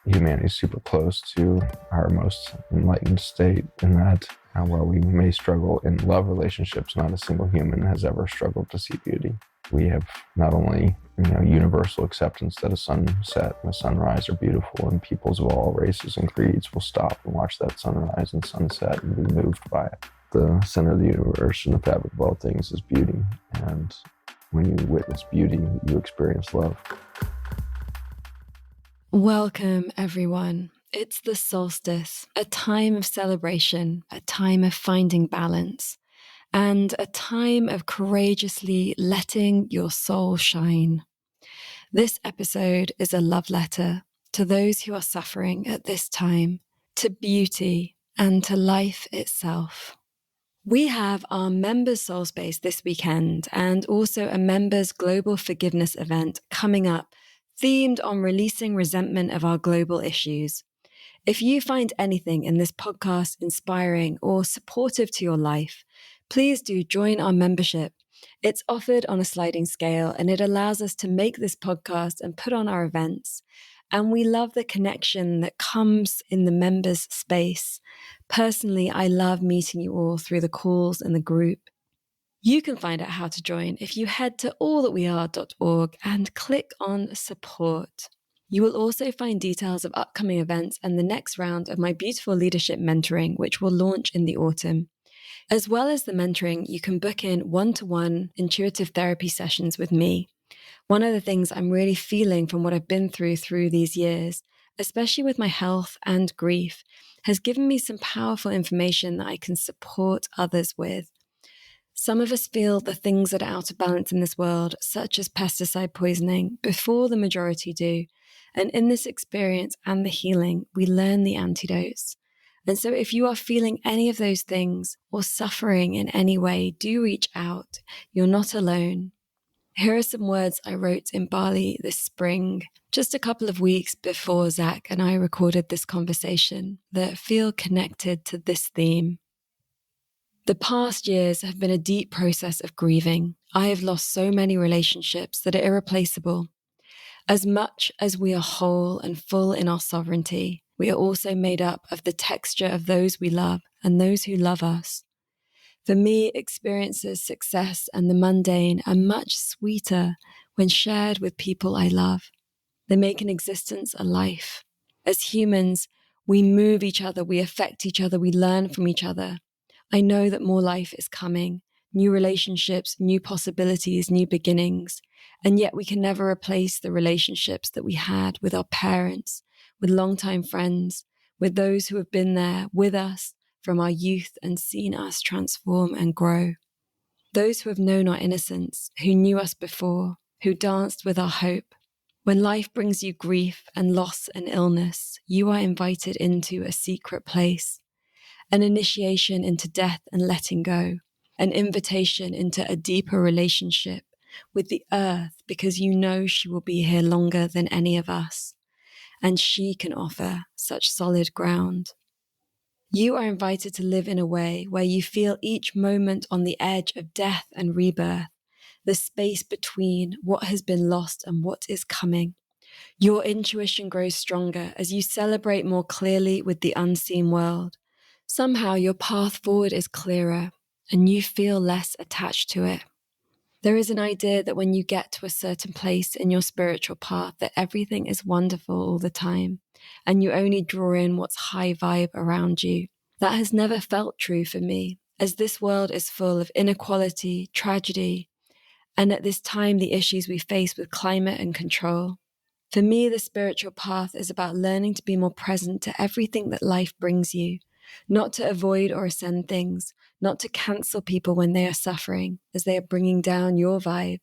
humanity is super close to our most enlightened state in that while we may struggle in love relationships, not a single human has ever struggled to see beauty. We have not only universal acceptance that a sunset and a sunrise are beautiful, and peoples of all races and creeds will stop and watch that sunrise and sunset and be moved by it. The center of the universe and the fabric of all things is beauty, and when you witness beauty, you experience love. Welcome, everyone. It's the solstice, a time of celebration, a time of finding balance, and a time of courageously letting your soul shine. This episode is a love letter to those who are suffering at this time, to beauty, and to life itself. We have our Members Soul Space this weekend and also a Members Global Forgiveness event coming up, themed on releasing resentment of our global issues. If you find anything in this podcast inspiring or supportive to your life, please do join our membership. It's offered on a sliding scale and it allows us to make this podcast and put on our events. And we love the connection that comes in the members space. Personally, I love meeting you all through the calls and the group. You can find out how to join if you head to allthatweare.org and click on support. You will also find details of upcoming events and the next round of my beautiful leadership mentoring, which will launch in the autumn. As well as the mentoring, you can book in one-to-one intuitive therapy sessions with me. One of the things I'm really feeling from what I've been through these years, especially with my health and grief, has given me some powerful information that I can support others with. Some of us feel the things that are out of balance in this world, such as pesticide poisoning, before the majority do. And in this experience and the healing, we learn the antidotes. And so if you are feeling any of those things or suffering in any way, do reach out. You're not alone. Here are some words I wrote in Bali this spring, just a couple of weeks before Zach and I recorded this conversation, that feel connected to this theme. The past years have been a deep process of grieving. I have lost so many relationships that are irreplaceable. As much as we are whole and full in our sovereignty, we are also made up of the texture of those we love and those who love us. For me, experiences, success, and the mundane are much sweeter when shared with people I love. They make an existence a life. As humans, we move each other, we affect each other, we learn from each other. I know that more life is coming, new relationships, new possibilities, new beginnings, and yet we can never replace the relationships that we had with our parents, with longtime friends, with those who have been there with us from our youth and seen us transform and grow. Those who have known our innocence, who knew us before, who danced with our hope. When life brings you grief and loss and illness, you are invited into a secret place. An initiation into death and letting go, an invitation into a deeper relationship with the earth because you know she will be here longer than any of us, and she can offer such solid ground. You are invited to live in a way where you feel each moment on the edge of death and rebirth, the space between what has been lost and what is coming. Your intuition grows stronger as you celebrate more clearly with the unseen world. Somehow your path forward is clearer and you feel less attached to it. There is an idea that when you get to a certain place in your spiritual path, that everything is wonderful all the time and you only draw in what's high vibe around you. That has never felt true for me, as this world is full of inequality, tragedy, and at this time the issues we face with climate and control. For me, the spiritual path is about learning to be more present to everything that life brings you. Not to avoid or ascend things, not to cancel people when they are suffering as they are bringing down your vibe,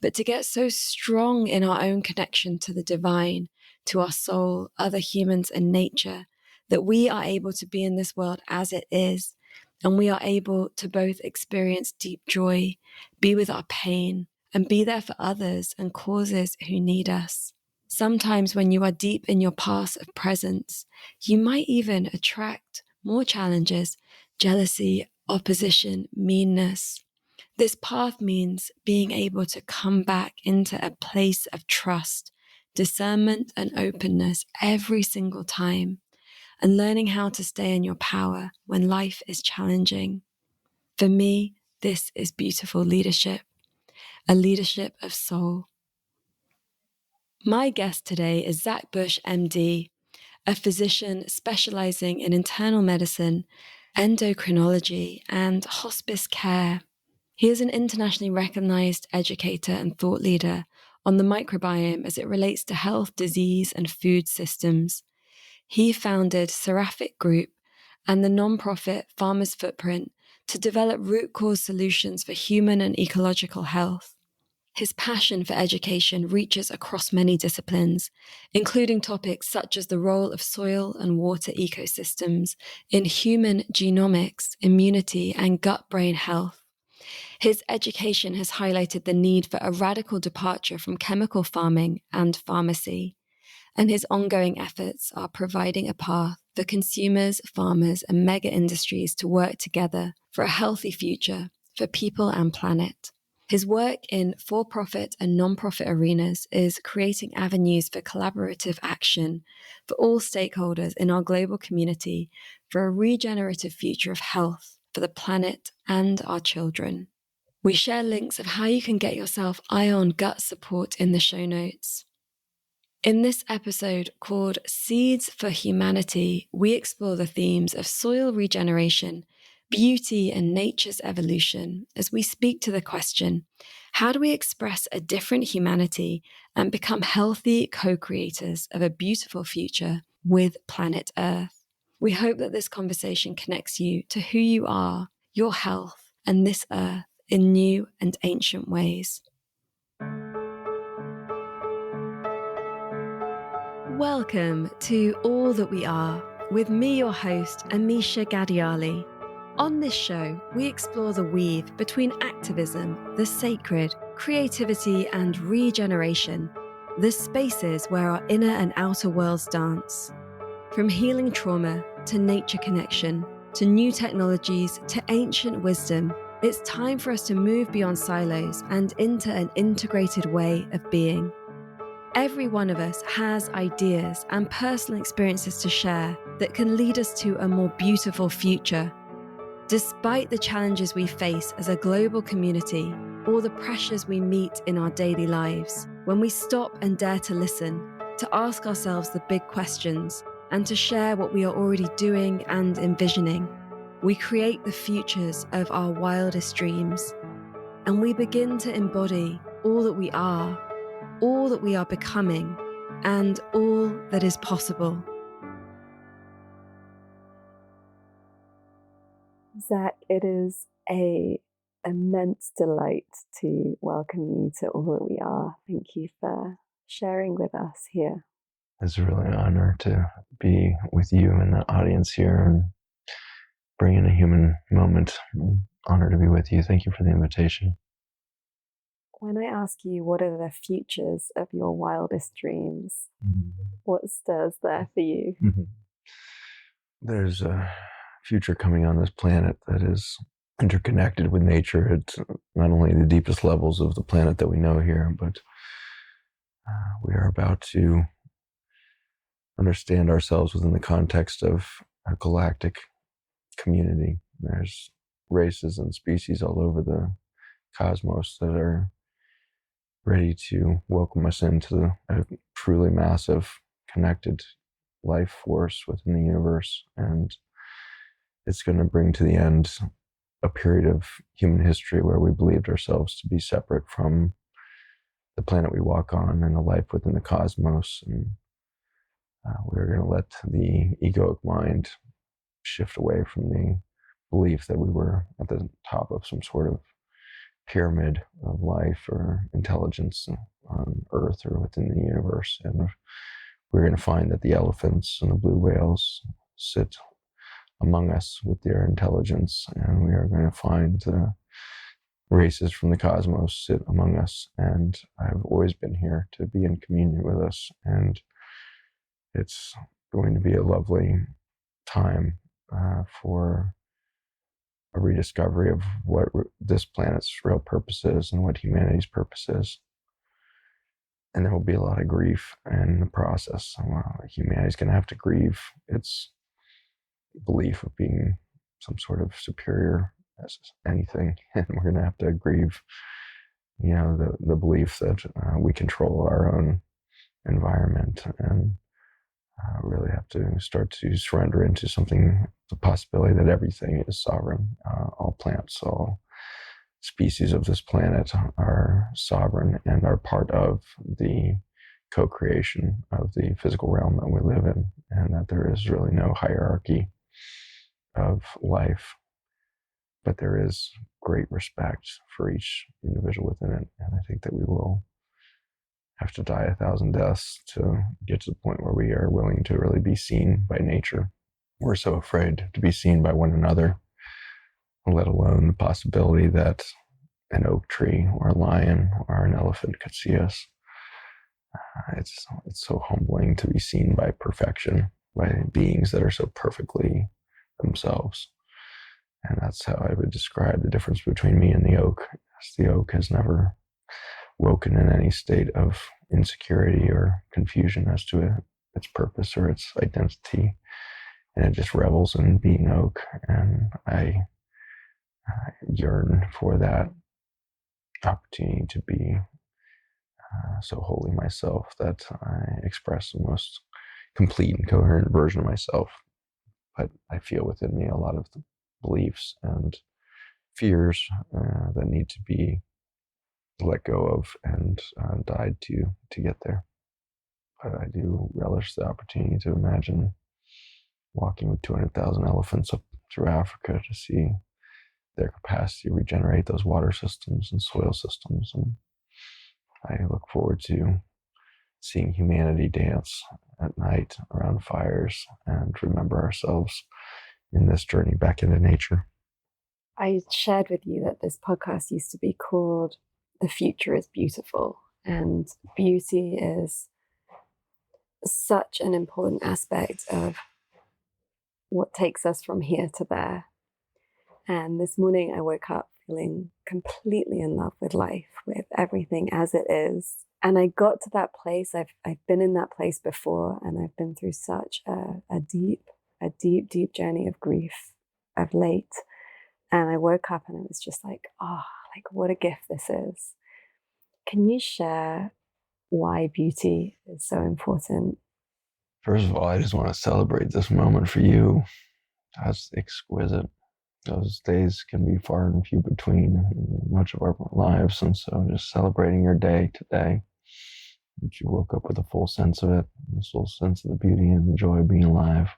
but to get so strong in our own connection to the divine, to our soul, other humans and nature, that we are able to be in this world as it is, and we are able to both experience deep joy, be with our pain, and be there for others and causes who need us. Sometimes when you are deep in your path of presence, you might even attract more challenges, jealousy, opposition, meanness. This path means being able to come back into a place of trust, discernment and openness every single time, and learning how to stay in your power when life is challenging. For me, this is beautiful leadership, a leadership of soul. My guest today is Zach Bush, MD, a physician specialising in internal medicine, endocrinology, and hospice care. He is an internationally recognised educator and thought leader on the microbiome as it relates to health, disease, and food systems. He founded Seraphic Group and the non-profit Farmer's Footprint to develop root cause solutions for human and ecological health. His passion for education reaches across many disciplines, including topics such as the role of soil and water ecosystems in human genomics, immunity, and gut-brain health. His education has highlighted the need for a radical departure from chemical farming and pharmacy, and his ongoing efforts are providing a path for consumers, farmers, and mega industries to work together for a healthy future for people and planet. His work in for-profit and non-profit arenas is creating avenues for collaborative action for all stakeholders in our global community for a regenerative future of health for the planet and our children. We share links of how you can get yourself ion gut support in the show notes. In this episode called Seeds for Humanity, we explore the themes of soil regeneration, beauty, and nature's evolution as we speak to the question, how do we express a different humanity and become healthy co-creators of a beautiful future with planet Earth? We hope that this conversation connects you to who you are, your health, and this Earth in new and ancient ways. Welcome to All That We Are, with me, your host, Amisha Gadiali. On this show, we explore the weave between activism, the sacred, creativity, and regeneration, the spaces where our inner and outer worlds dance. From healing trauma to nature connection, to new technologies to ancient wisdom, it's time for us to move beyond silos and into an integrated way of being. Every one of us has ideas and personal experiences to share that can lead us to a more beautiful future. Despite the challenges we face as a global community or the pressures we meet in our daily lives, when we stop and dare to listen, to ask ourselves the big questions, and to share what we are already doing and envisioning, we create the futures of our wildest dreams. And we begin to embody all that we are, all that we are becoming, and all that is possible. Zach, it is an immense delight to welcome you to All That We Are. Thank you for sharing with us here. It's really an honor to be with you and the audience here and bring in a human moment. Honor to be with you. Thank you for the invitation. When I ask you what are the futures of your wildest dreams, what stirs there for you? There's a future coming on this planet that is interconnected with nature. It's not only the deepest levels of the planet that we know here, but we are about to understand ourselves within the context of a galactic community. There's races and species all over the cosmos that are ready to welcome us into a truly massive, connected life force within the universe. And it's going to bring to the end a period of human history where we believed ourselves to be separate from the planet we walk on and the life within the cosmos. And we're going to let the egoic mind shift away from the belief that we were at the top of some sort of pyramid of life or intelligence on Earth or within the universe. And we're going to find that the elephants and the blue whales sit among us with their intelligence, and we are going to find the races from the cosmos sit among us, and I've always been here to be in communion with us, and it's going to be a lovely time for a rediscovery of what this planet's real purpose is and what humanity's purpose is. And there will be a lot of grief in the process. Humanity's going to have to grieve its belief of being some sort of superior as anything, and we're going to have to grieve, the belief that we control our own environment, and really have to start to surrender into the possibility that everything is sovereign. All plants, all species of this planet are sovereign and are part of the co-creation of the physical realm that we live in, and that there is really no hierarchy of life, but there is great respect for each individual within it. And I think that we will have to die 1,000 deaths to get to the point where we are willing to really be seen by nature. We're so afraid to be seen by one another, let alone the possibility that an oak tree or a lion or an elephant could see us. It's so humbling to be seen by perfection, by beings that are so perfectly themselves. And that's how I would describe the difference between me and the oak. The oak has never woken in any state of insecurity or confusion as to its purpose or its identity, and it just revels in being oak. And I yearn for that opportunity to be so wholly myself that I express the most complete and coherent version of myself. But I feel within me a lot of the beliefs and fears that need to be let go of and died to get there. But I do relish the opportunity to imagine walking with 200,000 elephants up through Africa to see their capacity to regenerate those water systems and soil systems. And I look forward to seeing humanity dance at night around fires and remember ourselves in this journey back into nature. I shared with you that this podcast used to be called The Future is Beautiful, and beauty is such an important aspect of what takes us from here to there. And this morning I woke up feeling completely in love with life, with everything as it is. And I got to that place. I've been in that place before, and I've been through such a deep journey of grief of late. And I woke up and it was just like, what a gift this is. Can you share why beauty is so important? First of all, I just want to celebrate this moment for you. That's exquisite. Those days can be far and few between in much of our lives. And so just celebrating your day today, that you woke up with a full sense of it, a full sense of the beauty and the joy of being alive.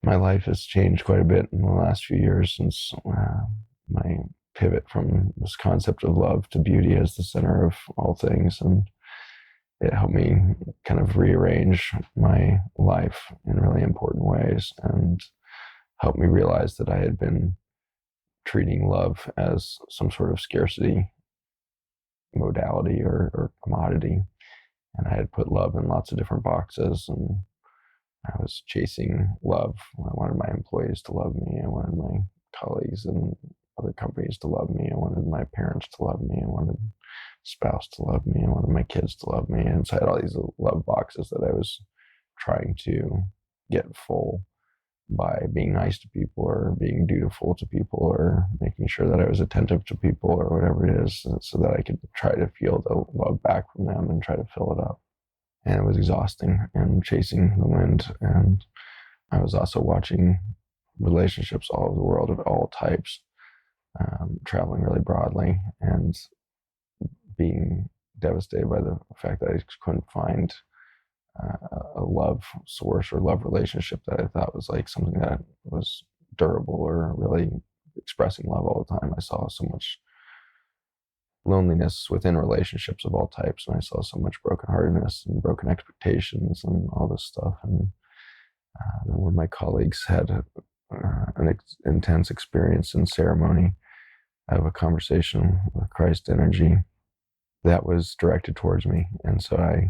My life has changed quite a bit in the last few years since my pivot from this concept of love to beauty as the center of all things. And it helped me kind of rearrange my life in really important ways and helped me realize that I had been treating love as some sort of scarcity modality or commodity. And I had put love in lots of different boxes, and I was chasing love. I wanted my employees to love me. I wanted my colleagues and other companies to love me. I wanted my parents to love me. I wanted spouse to love me. I wanted my kids to love me. And so I had all these love boxes that I was trying to get full by being nice to people or being dutiful to people or making sure that I was attentive to people or whatever it is, so that I could try to feel the love back from them and try to fill it up. And it was exhausting and chasing the wind. And I was also watching relationships all over the world of all types, traveling really broadly and being devastated by the fact that I just couldn't find a love source or love relationship that I thought was like something that was durable or really expressing love all the time. I saw so much loneliness within relationships of all types, and I saw so much brokenheartedness and broken expectations and all this stuff. And then when my colleagues had an intense experience in ceremony of a conversation with Christ energy that was directed towards me, and so I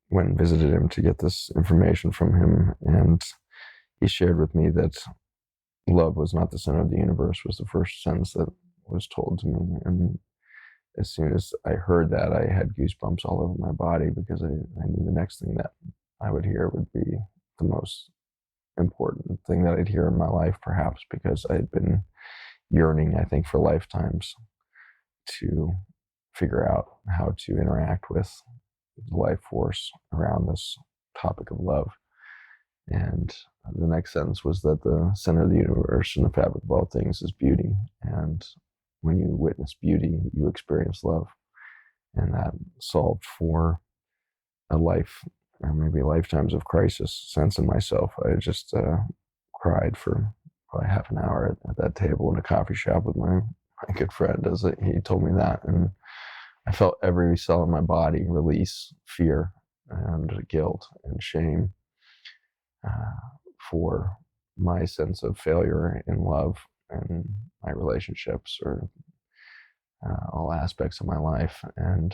went and visited him to get this information from him, and he shared with me that love was not the center of the universe was the first sentence that was told to me. And as soon as I heard that, I had goosebumps all over my body because I knew the next thing that I would hear would be the most important thing that I'd hear in my life, perhaps because I had been yearning, I think, for lifetimes to figure out how to interact with the life force around this topic of love. And the next sentence was that the center of the universe and the fabric of all things is beauty. And when you witness beauty, you experience love. And that solved for a life, or maybe lifetimes of crisis sense in myself. I just cried for probably half an hour at that table in a coffee shop with my good friend as he told me that. And I felt every cell in my body release fear and guilt and shame for my sense of failure in love and my relationships or all aspects of my life. And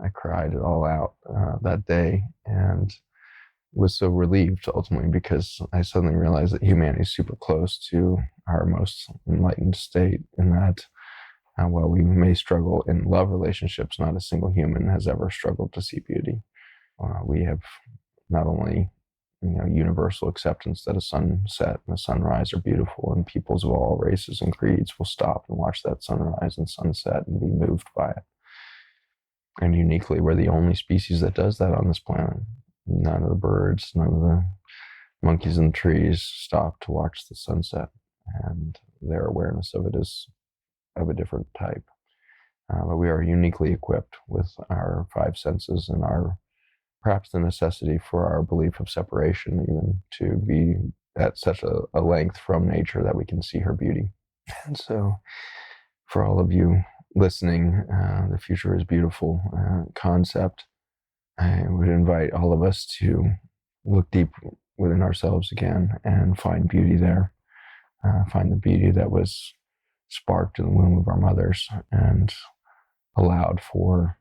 I cried it all out that day and was so relieved ultimately because I suddenly realized that humanity is super close to our most enlightened state, in that while we may struggle in love relationships, not a single human has ever struggled to see beauty. We have not only universal acceptance that a sunset and a sunrise are beautiful, and peoples of all races and creeds will stop and watch that sunrise and sunset and be moved by it. And uniquely, we're the only species that does that on this planet. None of the birds, none of the monkeys in the trees stop to watch the sunset, and their awareness of it is of a different type. But we are uniquely equipped with our five senses and our perhaps the necessity for our belief of separation, even to be at such a length from nature that we can see her beauty. And so for all of you listening, the future is beautiful concept. I would invite all of us to look deep within ourselves again and find beauty there, find the beauty that was sparked in the womb of our mothers and allowed for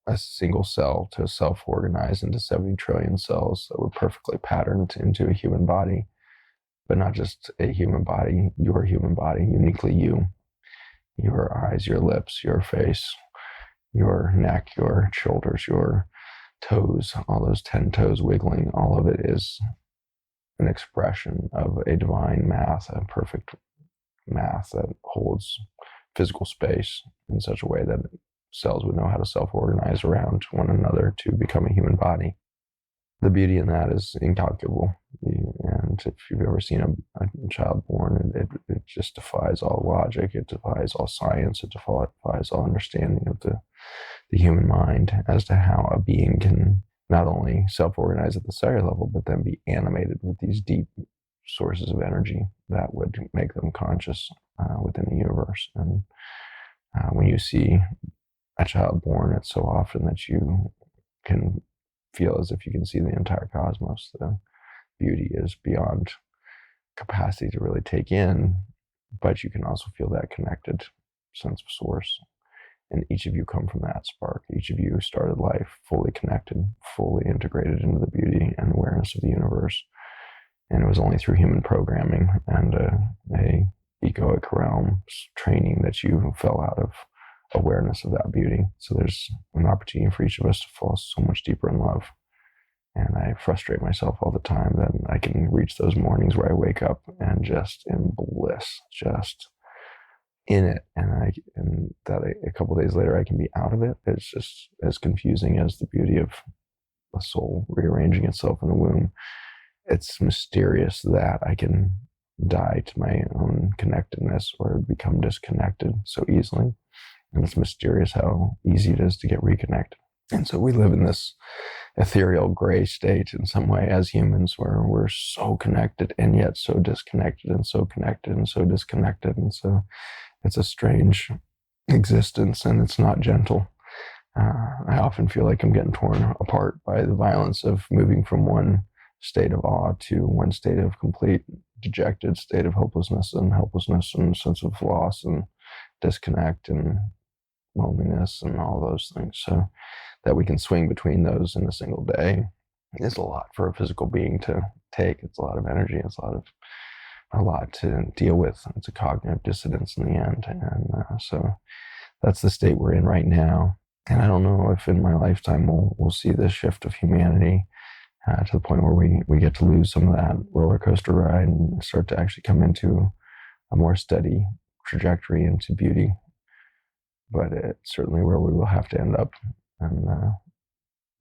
a single cell to self-organize into 70 trillion cells that were perfectly patterned into a human body, but not just a human body, your human body, uniquely you, your eyes, your lips, your face, your neck, your shoulders, your toes, all those 10 toes wiggling, all of it is an expression of a divine math, a perfect math that holds physical space in such a way that cells would know how to self-organize around one another to become a human body. The beauty in that is incalculable. And if you've ever seen a child born, it just defies all logic. It defies all science. It defies all understanding of the human mind as to how a being can not only self-organize at the cellular level, but then be animated with these deep sources of energy that would make them conscious within the universe. And when you see a child born, it's so often that you can feel as if you can see the entire cosmos. The beauty is beyond capacity to really take in, but you can also feel that connected sense of source. And each of you come from that spark. Each of you started life fully connected, fully integrated into the beauty and awareness of the universe. And it was only through human programming and a egoic realm training that you fell out of awareness of that beauty. So there's an opportunity for each of us to fall so much deeper in love. And I frustrate myself all the time that I can reach those mornings where I wake up and just in bliss, just in it. And that a couple of days later I can be out of it. It's just as confusing as the beauty of a soul rearranging itself in the womb. It's mysterious that I can die to my own connectedness or become disconnected so easily. And it's mysterious how easy it is to get reconnected. And so we live in this ethereal gray state in some way as humans, where we're so connected and yet so disconnected, and so connected and so disconnected. And so it's a strange existence, and it's not gentle. I often feel like I'm getting torn apart by the violence of moving from one state of awe to one state of complete dejected state of hopelessness and sense of loss and disconnect and loneliness and all those things. So that we can swing between those in a single day is a lot for a physical being to take. It's a lot of energy. It's a lot to deal with. It's a cognitive dissonance in the end. And so that's the state we're in right now. And I don't know if in my lifetime we'll see this shift of humanity to the point where we get to lose some of that roller coaster ride and start to actually come into a more steady trajectory into beauty. But it's certainly where we will have to end up. And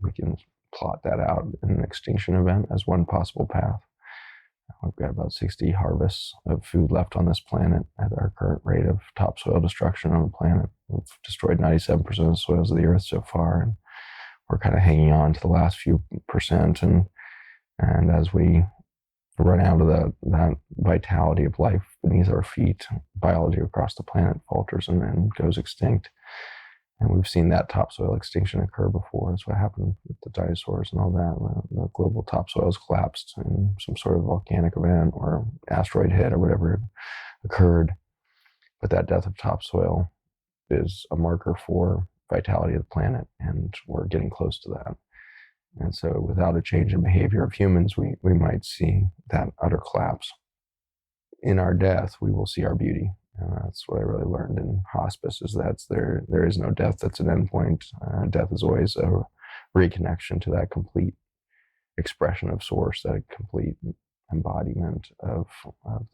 we can plot that out in an extinction event as one possible path. We've got about 60 harvests of food left on this planet at our current rate of topsoil destruction on the planet. We've destroyed 97% of the soils of the earth so far, and we're kind of hanging on to the last few percent. And as we run out of that vitality of life beneath our feet, biology across the planet falters and goes extinct. And we've seen that topsoil extinction occur before. That's what happened with the dinosaurs and all that. The global topsoils collapsed in some sort of volcanic event or asteroid hit or whatever occurred. But that death of topsoil is a marker for vitality of the planet, and we're getting close to that. And so without a change in behavior of humans, we might see that utter collapse. In our death, we will see our beauty. And that's what I really learned in hospice, is that there is no death that's an endpoint. Death is always a reconnection to that complete expression of source, that complete embodiment of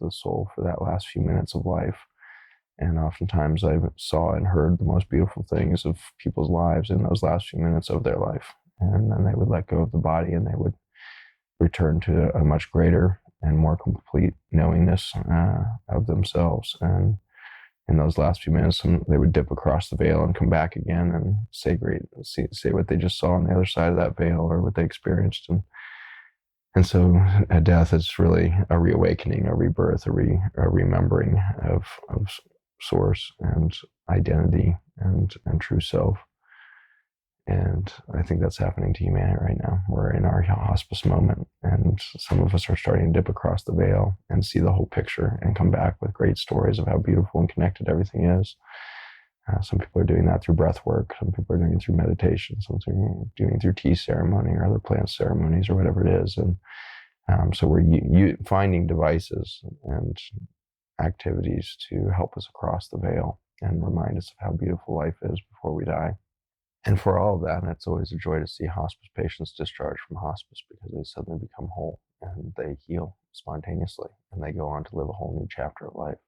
the soul for that last few minutes of life. And oftentimes I saw and heard the most beautiful things of people's lives in those last few minutes of their life. And then they would let go of the body and they would return to a much greater and more complete knowingness of themselves. And in those last few minutes, they would dip across the veil and come back again and say what they just saw on the other side of that veil, or what they experienced. And so at death, it's really a reawakening, a rebirth, a remembering of source and identity and true self. And I think that's happening to humanity right now. We're in our hospice moment, and some of us are starting to dip across the veil and see the whole picture and come back with great stories of how beautiful and connected everything is. Some people are doing that through breath work. Some people are doing it through meditation. Some are doing it through tea ceremony or other plant ceremonies or whatever it is. And so we're finding devices and activities to help us across the veil and remind us of how beautiful life is before we die. And for all of that, it's always a joy to see hospice patients discharged from hospice, because they suddenly become whole and they heal spontaneously and they go on to live a whole new chapter of life.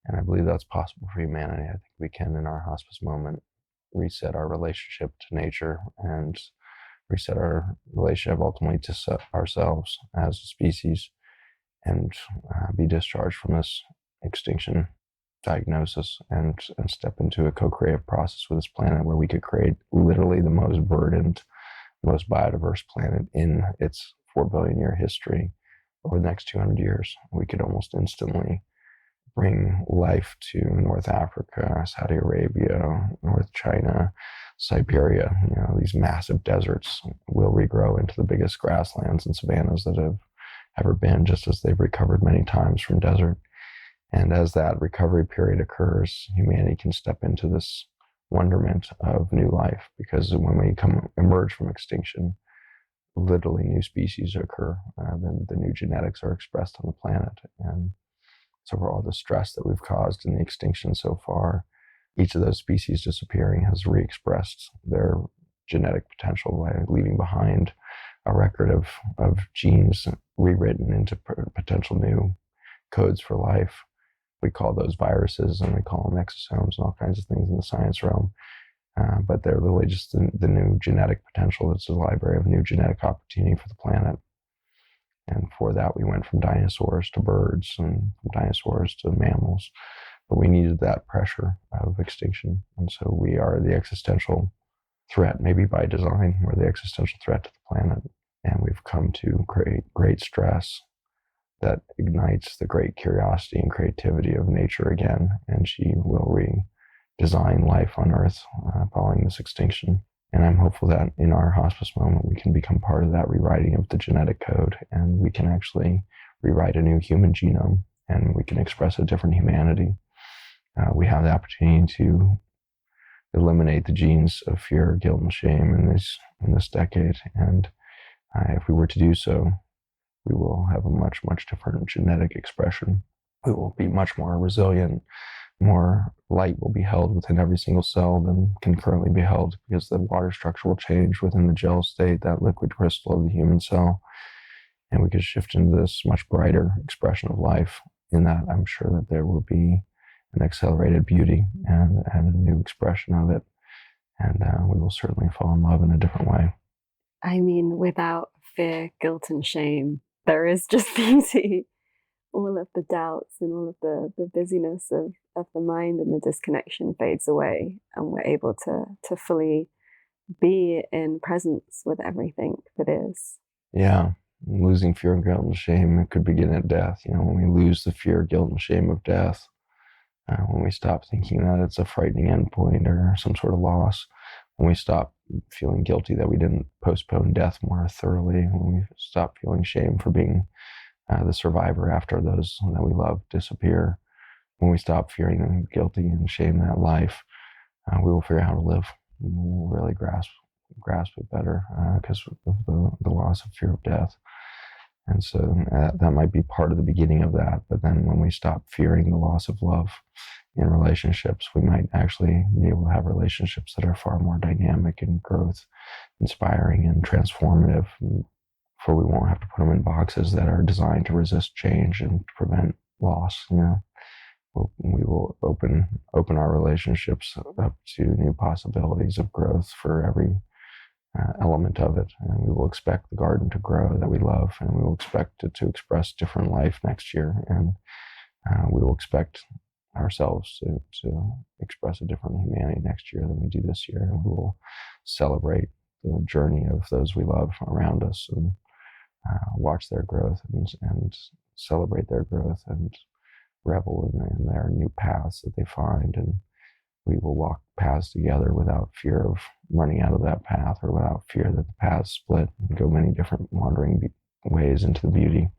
And I believe that's possible for humanity. I think we can, in our hospice moment, reset our relationship to nature and reset our relationship ultimately to ourselves as a species, and be discharged from this extinction diagnosis and step into a co-creative process with this planet, where we could create literally the most verdant, most biodiverse planet in its 4 billion year history. Over the next 200 years, we could almost instantly bring life to North Africa, Saudi Arabia, North China, Siberia. These massive deserts will regrow into the biggest grasslands and savannas that have ever been, just as they've recovered many times from desert. And as that recovery period occurs, humanity can step into this wonderment of new life, because when we emerge from extinction, literally new species occur. Then the new genetics are expressed on the planet. And so for all the stress that we've caused in the extinction so far, each of those species disappearing has re-expressed their genetic potential by leaving behind a record of genes rewritten into potential new codes for life. We call those viruses, and we call them exosomes and all kinds of things in the science realm. But they're literally just the new genetic potential. It's a library of new genetic opportunity for the planet. And for that, we went from dinosaurs to birds, and from dinosaurs to mammals. But we needed that pressure of extinction. And so we are the existential threat, maybe by design. We're the existential threat to the planet. And we've come to create great stress that ignites the great curiosity and creativity of nature again. And she will redesign life on Earth following this extinction. And I'm hopeful that in our hospice moment, we can become part of that rewriting of the genetic code, and we can actually rewrite a new human genome, and we can express a different humanity. We have the opportunity to eliminate the genes of fear, guilt, and shame in this decade. And if we were to do so, we will have a much, much different genetic expression. We will be much more resilient, more light will be held within every single cell than can currently be held, because the water structure will change within the gel state, that liquid crystal of the human cell. And we could shift into this much brighter expression of life. In that, I'm sure that there will be an accelerated beauty and a new expression of it. And we will certainly fall in love in a different way. I mean, without fear, guilt, and shame, there is just beauty. All of the doubts and all of the busyness of the mind and the disconnection fades away, and we're able to fully be in presence with everything that is. Yeah. Losing fear, guilt, and shame, it could begin at death. When we lose the fear, guilt, and shame of death, when we stop thinking that it's a frightening endpoint or some sort of loss, when we stop feeling guilty that we didn't postpone death more thoroughly, when we stop feeling shame for being the survivor after those that we love disappear, when we stop feeling guilty and shame that life, we will figure out how to live. We will really grasp it better because of the loss of fear of death. And so that might be part of the beginning of that. But then when we stop fearing the loss of love in relationships, we might actually be able to have relationships that are far more dynamic and growth inspiring and transformative, for we won't have to put them in boxes that are designed to resist change and prevent loss. We will open our relationships up to new possibilities of growth for every element of it, and we will expect the garden to grow that we love, and we will expect it to express different life next year, and we will expect ourselves to express a different humanity next year than we do this year, and we will celebrate the journey of those we love around us, and watch their growth and celebrate their growth and revel in their new paths that they find. And we will walk paths together without fear of running out of that path, or without fear that the paths split and go many different wandering ways into the beauty.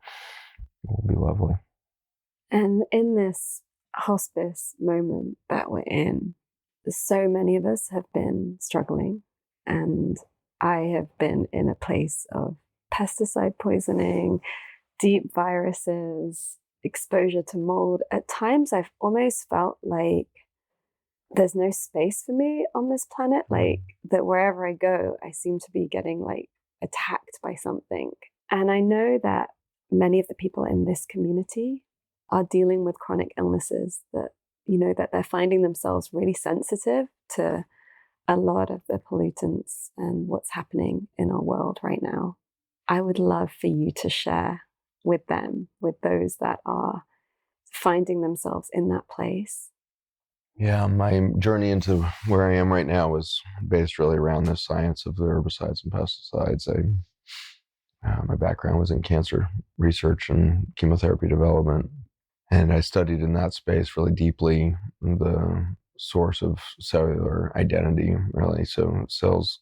It will be lovely. And in this hospice moment that we're in, so many of us have been struggling, and I have been in a place of pesticide poisoning, deep viruses, exposure to mold. At times I've almost felt like there's no space for me on this planet, like that wherever I go, I seem to be getting like attacked by something. And I know that many of the people in this community are dealing with chronic illnesses, that, that they're finding themselves really sensitive to a lot of the pollutants and what's happening in our world right now. I would love for you to share with them, with those that are finding themselves in that place. Yeah, my journey into where I am right now was based really around the science of the herbicides and pesticides. My background was in cancer research and chemotherapy development, and I studied in that space really deeply the source of cellular identity, really. So cells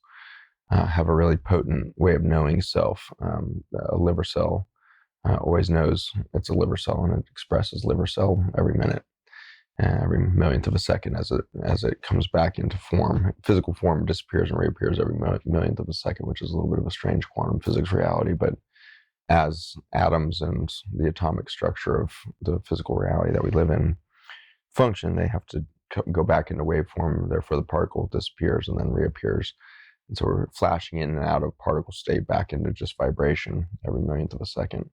have a really potent way of knowing self. A liver cell always knows it's a liver cell, and it expresses liver cell every minute, every millionth of a second as it comes back into form. Physical form disappears and reappears every millionth of a second, which is a little bit of a strange quantum physics reality. But as atoms and the atomic structure of the physical reality that we live in function, they have to go back into waveform. Therefore, the particle disappears and then reappears. And so we're flashing in and out of particle state back into just vibration every millionth of a second.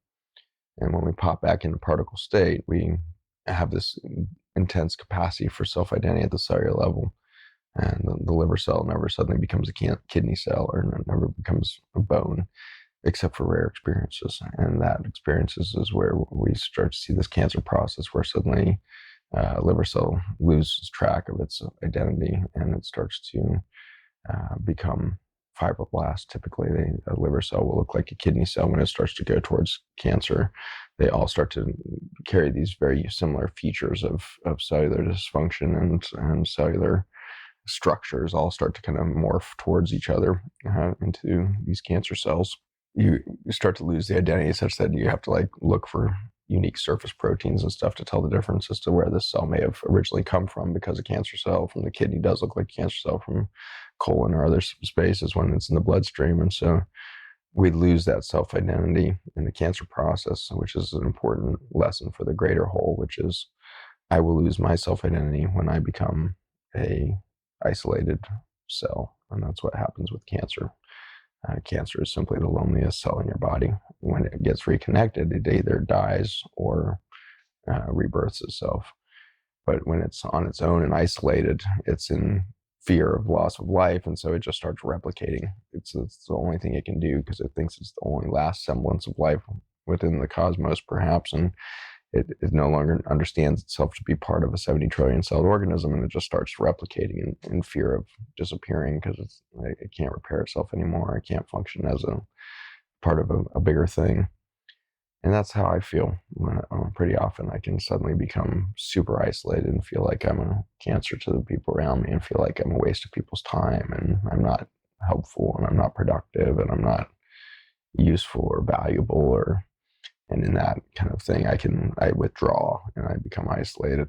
And when we pop back into particle state, we have this intense capacity for self-identity at the cellular level. And the liver cell never suddenly becomes a kidney cell, or never becomes a bone, except for rare experiences. And that experiences is where we start to see this cancer process, where suddenly liver cell loses track of its identity, and it starts to become fibroblast. Typically, a liver cell will look like a kidney cell when it starts to go towards cancer. They all start to carry these very similar features of cellular dysfunction, and cellular structures all start to kind of morph towards each other into these cancer cells. You start to lose the identity such that you have to look for unique surface proteins and stuff to tell the difference as to where this cell may have originally come from, because a cancer cell from the kidney does look like a cancer cell from colon or other spaces when it's in the bloodstream. And so we lose that self-identity in the cancer process, which is an important lesson for the greater whole, which is I will lose my self-identity when I become a isolated cell, and that's what happens with cancer. Cancer is simply the loneliest cell in your body. When it gets reconnected, it either dies or rebirths itself. But when it's on its own and isolated, it's in fear of loss of life, and so it just starts replicating. It's the only thing it can do because it thinks it's the only last semblance of life within the cosmos, perhaps, and it no longer understands itself to be part of a 70 trillion celled organism, and it just starts replicating in fear of disappearing because it can't repair itself anymore. It can't function as a part of a bigger thing. And that's how I feel when pretty often I can suddenly become super isolated and feel like I'm a cancer to the people around me and feel like I'm a waste of people's time and I'm not helpful and I'm not productive and I'm not useful or valuable and in that kind of thing, I withdraw and I become isolated.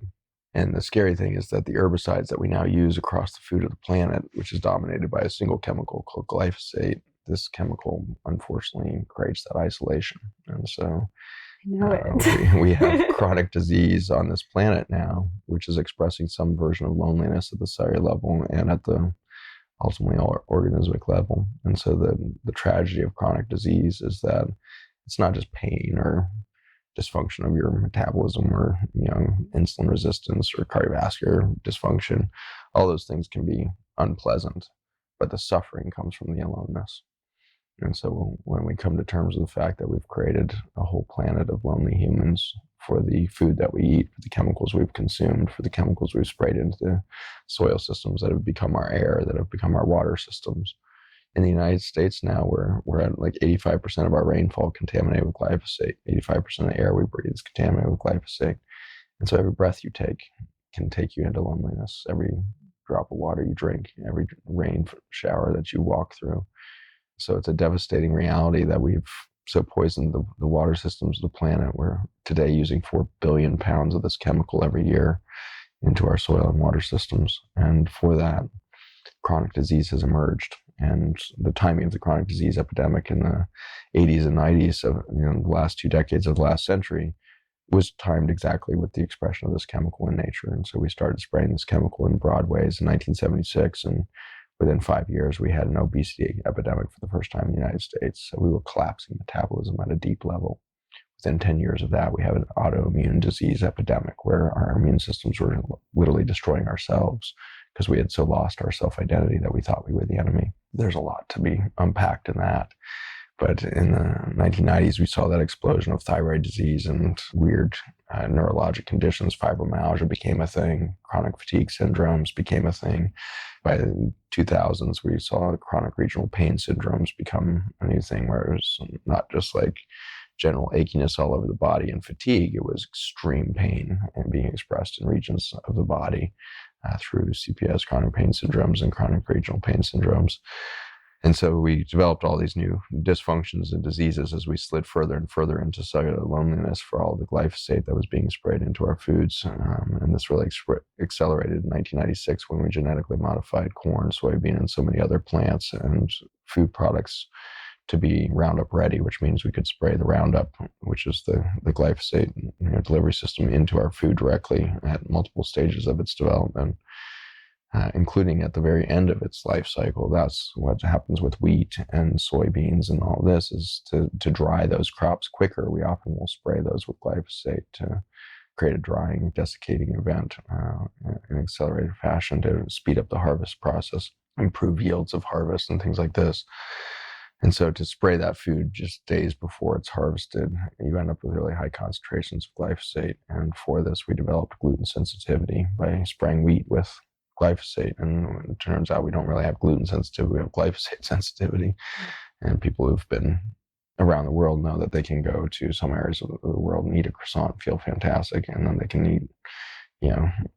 And the scary thing is that the herbicides that we now use across the food of the planet, which is dominated by a single chemical called glyphosate, this chemical unfortunately creates that isolation. And so we have chronic disease on this planet now, which is expressing some version of loneliness at the cellular level and at the ultimately organismic level. And so the tragedy of chronic disease is that it's not just pain or dysfunction of your metabolism or insulin resistance or cardiovascular dysfunction. All those things can be unpleasant, but the suffering comes from the aloneness. And so when we come to terms with the fact that we've created a whole planet of lonely humans for the food that we eat, for the chemicals we've consumed, for the chemicals we've sprayed into the soil systems that have become our air, that have become our water systems. In the United States now, we're at like 85% of our rainfall contaminated with glyphosate. 85% of the air we breathe is contaminated with glyphosate. And so every breath you take can take you into loneliness. Every drop of water you drink, every rain shower that you walk through. So it's a devastating reality that we've so poisoned the water systems of the planet. We're today using 4 billion pounds of this chemical every year into our soil and water systems. And for that, chronic disease has emerged. And the timing of the chronic disease epidemic in the 80s and 90s of the last 2 decades of the last century was timed exactly with the expression of this chemical in nature. And so we started spraying this chemical in broad ways in 1976. And within 5 years, we had an obesity epidemic for the first time in the United States. So we were collapsing metabolism at a deep level. Within 10 years of that, we have an autoimmune disease epidemic where our immune systems were literally destroying ourselves because we had so lost our self-identity that we thought we were the enemy. There's a lot to be unpacked in that. But in the 1990s, we saw that explosion of thyroid disease and weird neurologic conditions. Fibromyalgia became a thing. Chronic fatigue syndromes became a thing. By the 2000s, we saw chronic regional pain syndromes become a new thing where it was not just like general achiness all over the body and fatigue. It was extreme pain and being expressed in regions of the body through CPS, chronic pain syndromes, and chronic regional pain syndromes. And so we developed all these new dysfunctions and diseases as we slid further and further into cellular loneliness for all the glyphosate that was being sprayed into our foods. And this really accelerated in 1996 when we genetically modified corn, soybean, and so many other plants and food products to be Roundup ready, which means we could spray the Roundup, which is the glyphosate delivery system, into our food directly at multiple stages of its development. Including at the very end of its life cycle. That's what happens with wheat and soybeans and all this is to dry those crops quicker. We often will spray those with glyphosate to create a drying, desiccating event in an accelerated fashion to speed up the harvest process, improve yields of harvest and things like this. And so to spray that food just days before it's harvested, you end up with really high concentrations of glyphosate. And for this, we developed gluten sensitivity by spraying wheat with glyphosate, and it turns out we don't really have gluten sensitivity, we have glyphosate sensitivity. And people who've been around the world know that they can go to some areas of the world and eat a croissant, feel fantastic, and then they can eat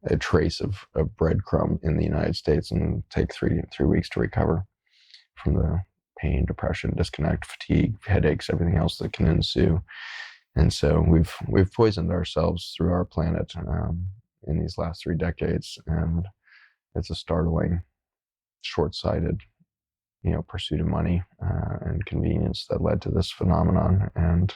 a trace of breadcrumb in the United States and take three weeks to recover from the pain, depression, disconnect, fatigue, headaches, everything else that can ensue. And so we've poisoned ourselves through our planet in these last 3 decades, and it's a startling, short-sighted, pursuit of money and convenience that led to this phenomenon. And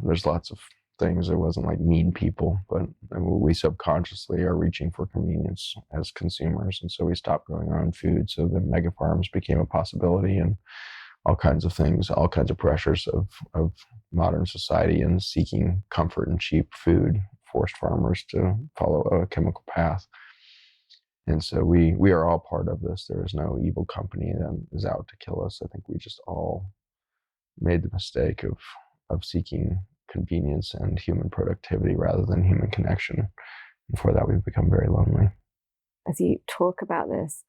there's lots of things. It wasn't like mean people, but we subconsciously are reaching for convenience as consumers. And so we stopped growing our own food. So the mega farms became a possibility, and all kinds of things, all kinds of pressures of modern society and seeking comfort and cheap food forced farmers to follow a chemical path. And so we are all part of this. There is no evil company that is out to kill us. I think we just all made the mistake of seeking convenience and human productivity rather than human connection. And for that, we've become very lonely. As you talk about this,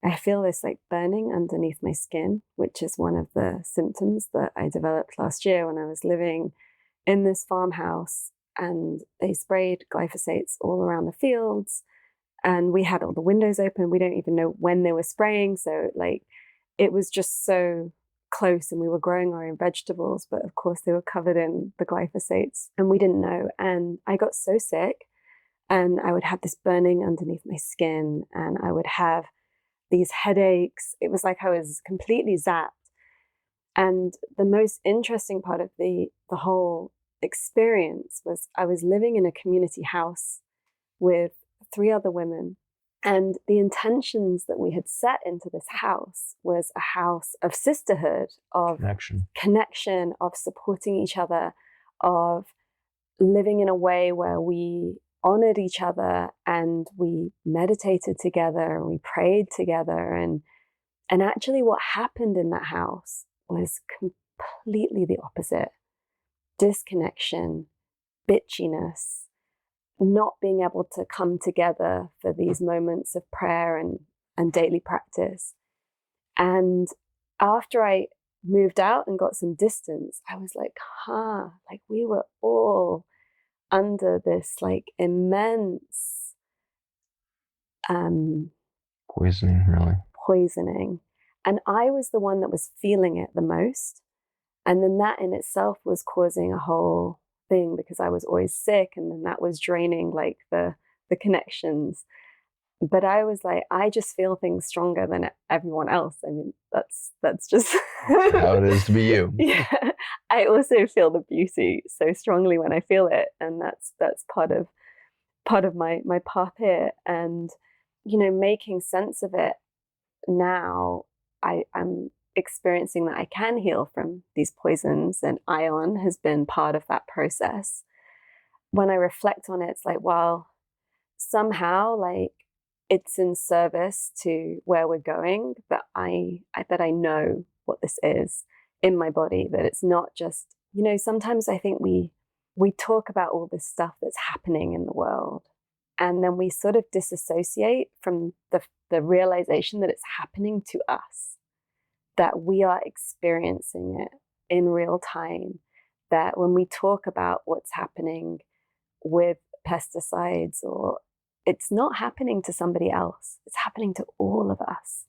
I feel this like burning underneath my skin, which is one of the symptoms that I developed last year when I was living in this farmhouse, and they sprayed glyphosates all around the fields, and we had all the windows open. We don't even know when they were spraying. So like, it was just so close, and we were growing our own vegetables, but of course they were covered in the glyphosates and we didn't know. And I got so sick, and I would have this burning underneath my skin, and I would have these headaches. It was like I was completely zapped. And the most interesting part of the whole experience was I was living in a community house with 3 other women. And the intentions that we had set into this house was a house of sisterhood, of connection, of supporting each other, of living in a way where we honored each other and we meditated together and we prayed together. And actually what happened in that house was completely the opposite. Disconnection, bitchiness, not being able to come together for these moments of prayer and daily practice. And after I moved out and got some distance, I was like, like we were all under this like immense poisoning. And I was the one that was feeling it the most. And then that in itself was causing a whole thing, because I was always sick, and then that was draining like the connections. But I was like, I just feel things stronger than everyone else. I mean, that's just how it is to be you. Yeah, I also feel the beauty so strongly when I feel it, and that's part of my path here. And making sense of it now, I'm experiencing that I can heal from these poisons, and Ion has been part of that process. When I reflect on it, it's like, well, somehow like it's in service to where we're going, that I know what this is in my body, that it's not just, sometimes I think we talk about all this stuff that's happening in the world, and then we sort of disassociate from the realization that it's happening to us, that we are experiencing it in real time, that when we talk about what's happening with pesticides, or it's not happening to somebody else, it's happening to all of us.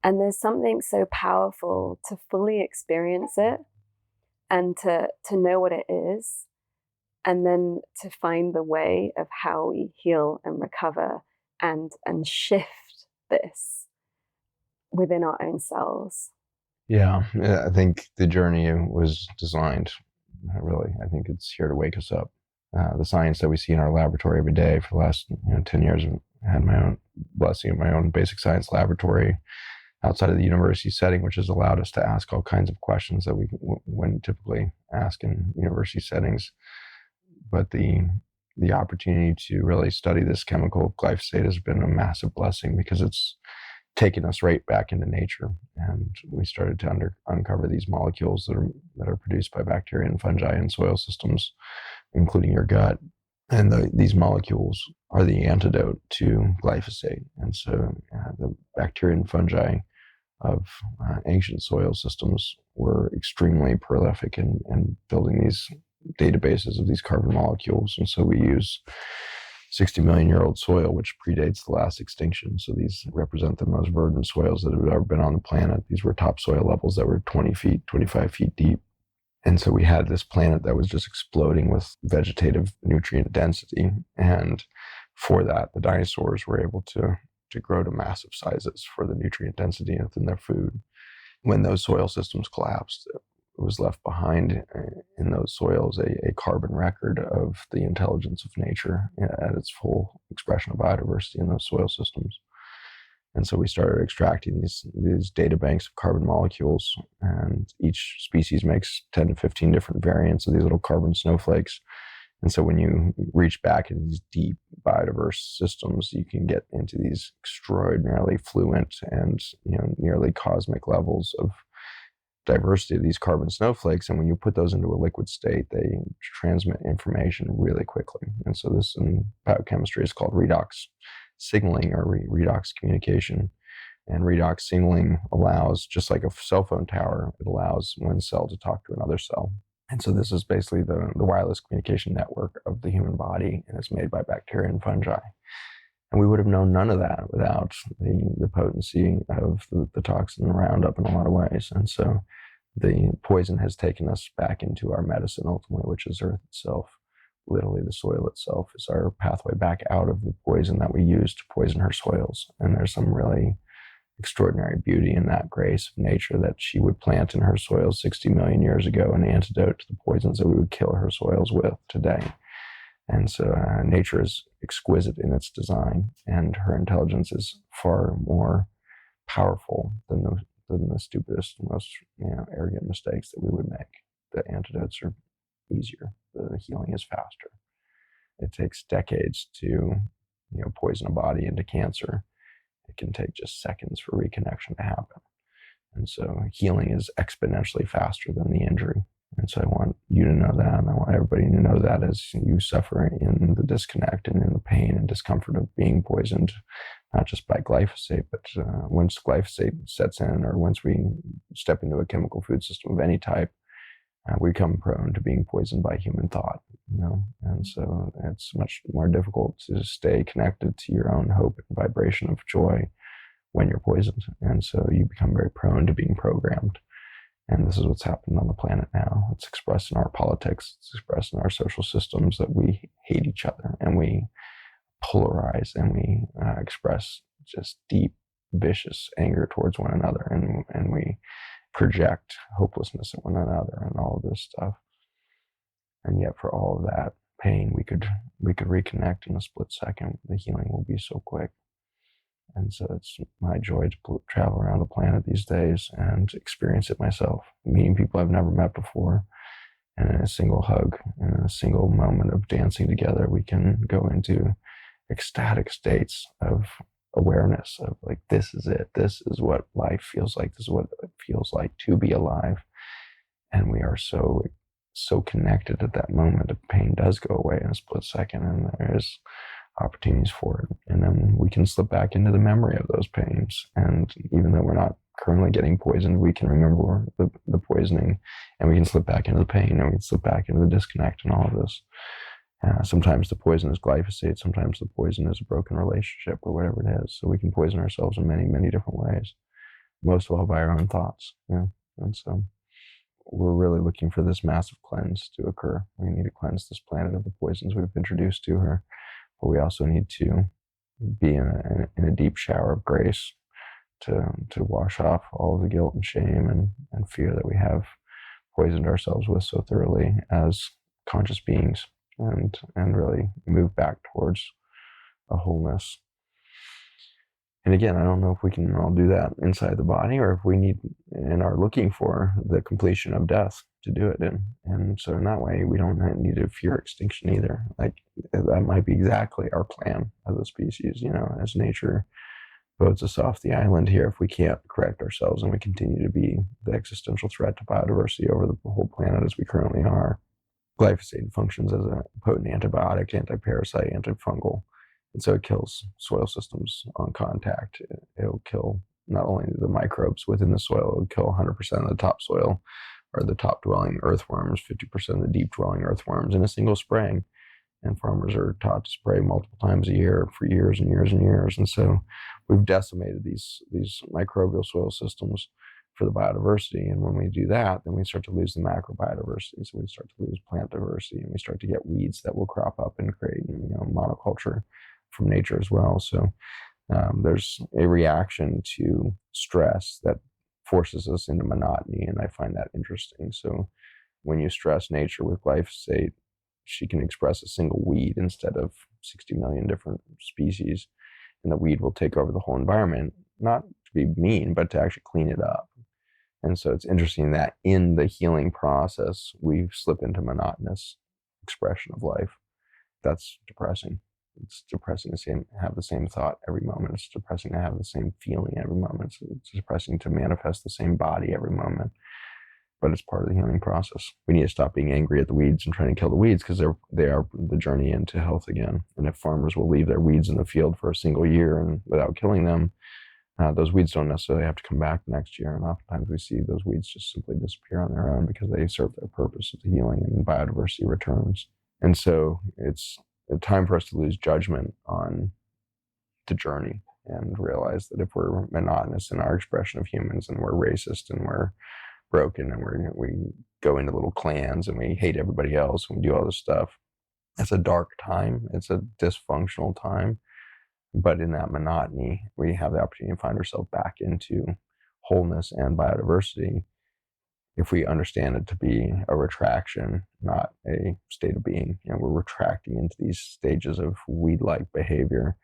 And there's something so powerful to fully experience it, and to know what it is, and then to find the way of how we heal and recover and shift this within our own selves. Yeah, I think the journey was designed, really, I think it's here to wake us up. The science that we see in our laboratory every day for the last 10 years, I've had my own blessing of my own basic science laboratory outside of the university setting, which has allowed us to ask all kinds of questions that we wouldn't typically ask in university settings. But the opportunity to really study this chemical glyphosate has been a massive blessing, because it's taken us right back into nature, and we started to uncover these molecules that are produced by bacteria and fungi in soil systems, including your gut. And these molecules are the antidote to glyphosate. And so the bacteria and fungi of ancient soil systems were extremely prolific in building these databases of these carbon molecules. And so we use 60 million year old soil, which predates the last extinction. So these represent the most verdant soils that have ever been on the planet. These were topsoil levels that were 20 feet, 25 feet deep. And so we had this planet that was just exploding with vegetative nutrient density. And for that, the dinosaurs were able to grow to massive sizes for the nutrient density within their food. When those soil systems collapsed, was left behind in those soils a carbon record of the intelligence of nature at its full expression of biodiversity in those soil systems. And so we started extracting these data banks of carbon molecules, and each species makes 10 to 15 different variants of these little carbon snowflakes. And so when you reach back into these deep biodiverse systems, you can get into these extraordinarily fluent and nearly cosmic levels of diversity of these carbon snowflakes. And when you put those into a liquid state, they transmit information really quickly. And so this in biochemistry is called redox signaling or redox communication. And redox signaling allows, just like a cell phone tower, it allows one cell to talk to another cell. And so this is basically the wireless communication network of the human body, and it's made by bacteria and fungi. And we would have known none of that without the potency of the toxin Roundup in a lot of ways. And so the poison has taken us back into our medicine ultimately, which is Earth itself. Literally, the soil itself is our pathway back out of the poison that we use to poison her soils. And there's some really extraordinary beauty in that grace of nature that she would plant in her soils 60 million years ago, an antidote to the poisons that we would kill her soils with today. And so nature is exquisite in its design, and her intelligence is far more powerful than the stupidest, most arrogant mistakes that we would make. The antidotes are easier. The healing is faster. It takes decades to poison a body into cancer. It can take just seconds for reconnection to happen. And so healing is exponentially faster than the injury. And so I want you to know that, and I want everybody to know that as you suffer in the disconnect and in the pain and discomfort of being poisoned, not just by glyphosate, but once glyphosate sets in, or once we step into a chemical food system of any type, we become prone to being poisoned by human thought, and so it's much more difficult to stay connected to your own hope and vibration of joy when you're poisoned. And so you become very prone to being programmed. And this is what's happened on the planet now. It's expressed in our politics. It's expressed in our social systems that we hate each other and we polarize and we express just deep, vicious anger towards one another, and we project hopelessness at one another and all of this stuff. And yet for all of that pain, we could reconnect in a split second. The healing will be so quick. And so it's my joy to travel around the planet these days and experience it myself, meeting people I've never met before. And in a single hug, in a single moment of dancing together, we can go into ecstatic states of awareness of like, this is it. This is what life feels like. This is what it feels like to be alive. And we are so connected at that moment. The pain does go away in a split second, and there's opportunities for it. And then we can slip back into the memory of those pains. And even though we're not currently getting poisoned, we can remember the poisoning, and we can slip back into the pain, and we can slip back into the disconnect and all of this. Sometimes the poison is glyphosate. Sometimes the poison is a broken relationship or whatever it is. So we can poison ourselves in many, many different ways, most of all by our own thoughts. And so we're really looking for this massive cleanse to occur. We need to cleanse this planet of the poisons we've introduced to her. But we also need to be in a deep shower of grace to wash off all of the guilt and shame and fear that we have poisoned ourselves with so thoroughly as conscious beings, and really move back towards a wholeness. And again, I don't know if we can all do that inside the body, or if we need and are looking for the completion of death to do it in. And so in that way, we don't need to fear extinction either. Like, that might be exactly our plan as a species, as nature votes us off the island here if we can't correct ourselves and we continue to be the existential threat to biodiversity over the whole planet as we currently are. Glyphosate functions as a potent antibiotic, anti-parasite, antifungal. And so it kills soil systems on contact. It'll kill not only the microbes within the soil, it'll kill 100% of the topsoil, or the top-dwelling earthworms, 50% of the deep-dwelling earthworms in a single spraying. And farmers are taught to spray multiple times a year for years and years and years. And so we've decimated these microbial soil systems for the biodiversity. And when we do that, then we start to lose the macrobiodiversity. So we start to lose plant diversity, and we start to get weeds that will crop up and create monoculture from nature as well. So there's a reaction to stress that forces us into monotony, and I find that interesting. So when you stress nature with glyphosate, she can express a single weed instead of 60 million different species, and the weed will take over the whole environment, not to be mean, but to actually clean it up. And so it's interesting that in the healing process, we slip into monotonous expression of life. That's depressing. It's depressing to have the same thought every moment. It's depressing to have the same feeling every moment. It's depressing to manifest the same body every moment. But it's part of the healing process. We need to stop being angry at the weeds and trying to kill the weeds, because they are the journey into health again. And if farmers will leave their weeds in the field for a single year and without killing them, those weeds don't necessarily have to come back next year. And oftentimes we see those weeds just simply disappear on their own because they serve their purpose of the healing, and biodiversity returns. And so it's a time for us to lose judgment on the journey and realize that if we're monotonous in our expression of humans, and we're racist and we're broken and we go into little clans and we hate everybody else and we do all this stuff, it's a dark time. It's a dysfunctional time. But in that monotony, we have the opportunity to find ourselves back into wholeness and biodiversity if we understand it to be a retraction, not a state of being. You know, we're retracting into these stages of weed-like behavior,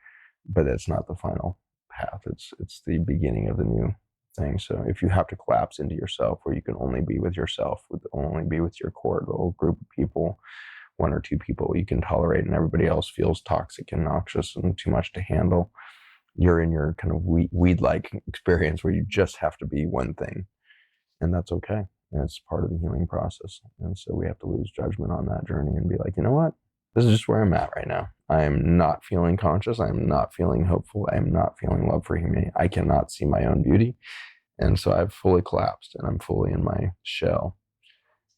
but that's not the final path. It's the beginning of the new thing. So if you have to collapse into yourself, where you can only be with yourself, only be with your core little group of people, one or two people you can tolerate, and everybody else feels toxic and noxious and too much to handle, you're in your kind of weed-like experience where you just have to be one thing. And that's okay. And it's part of the healing process. And so we have to lose judgment on that journey and be like, you know what? This is just where I'm at right now. I am not feeling conscious. I am not feeling hopeful. I am not feeling love for humanity. I cannot see my own beauty. And so I've fully collapsed, and I'm fully in my shell.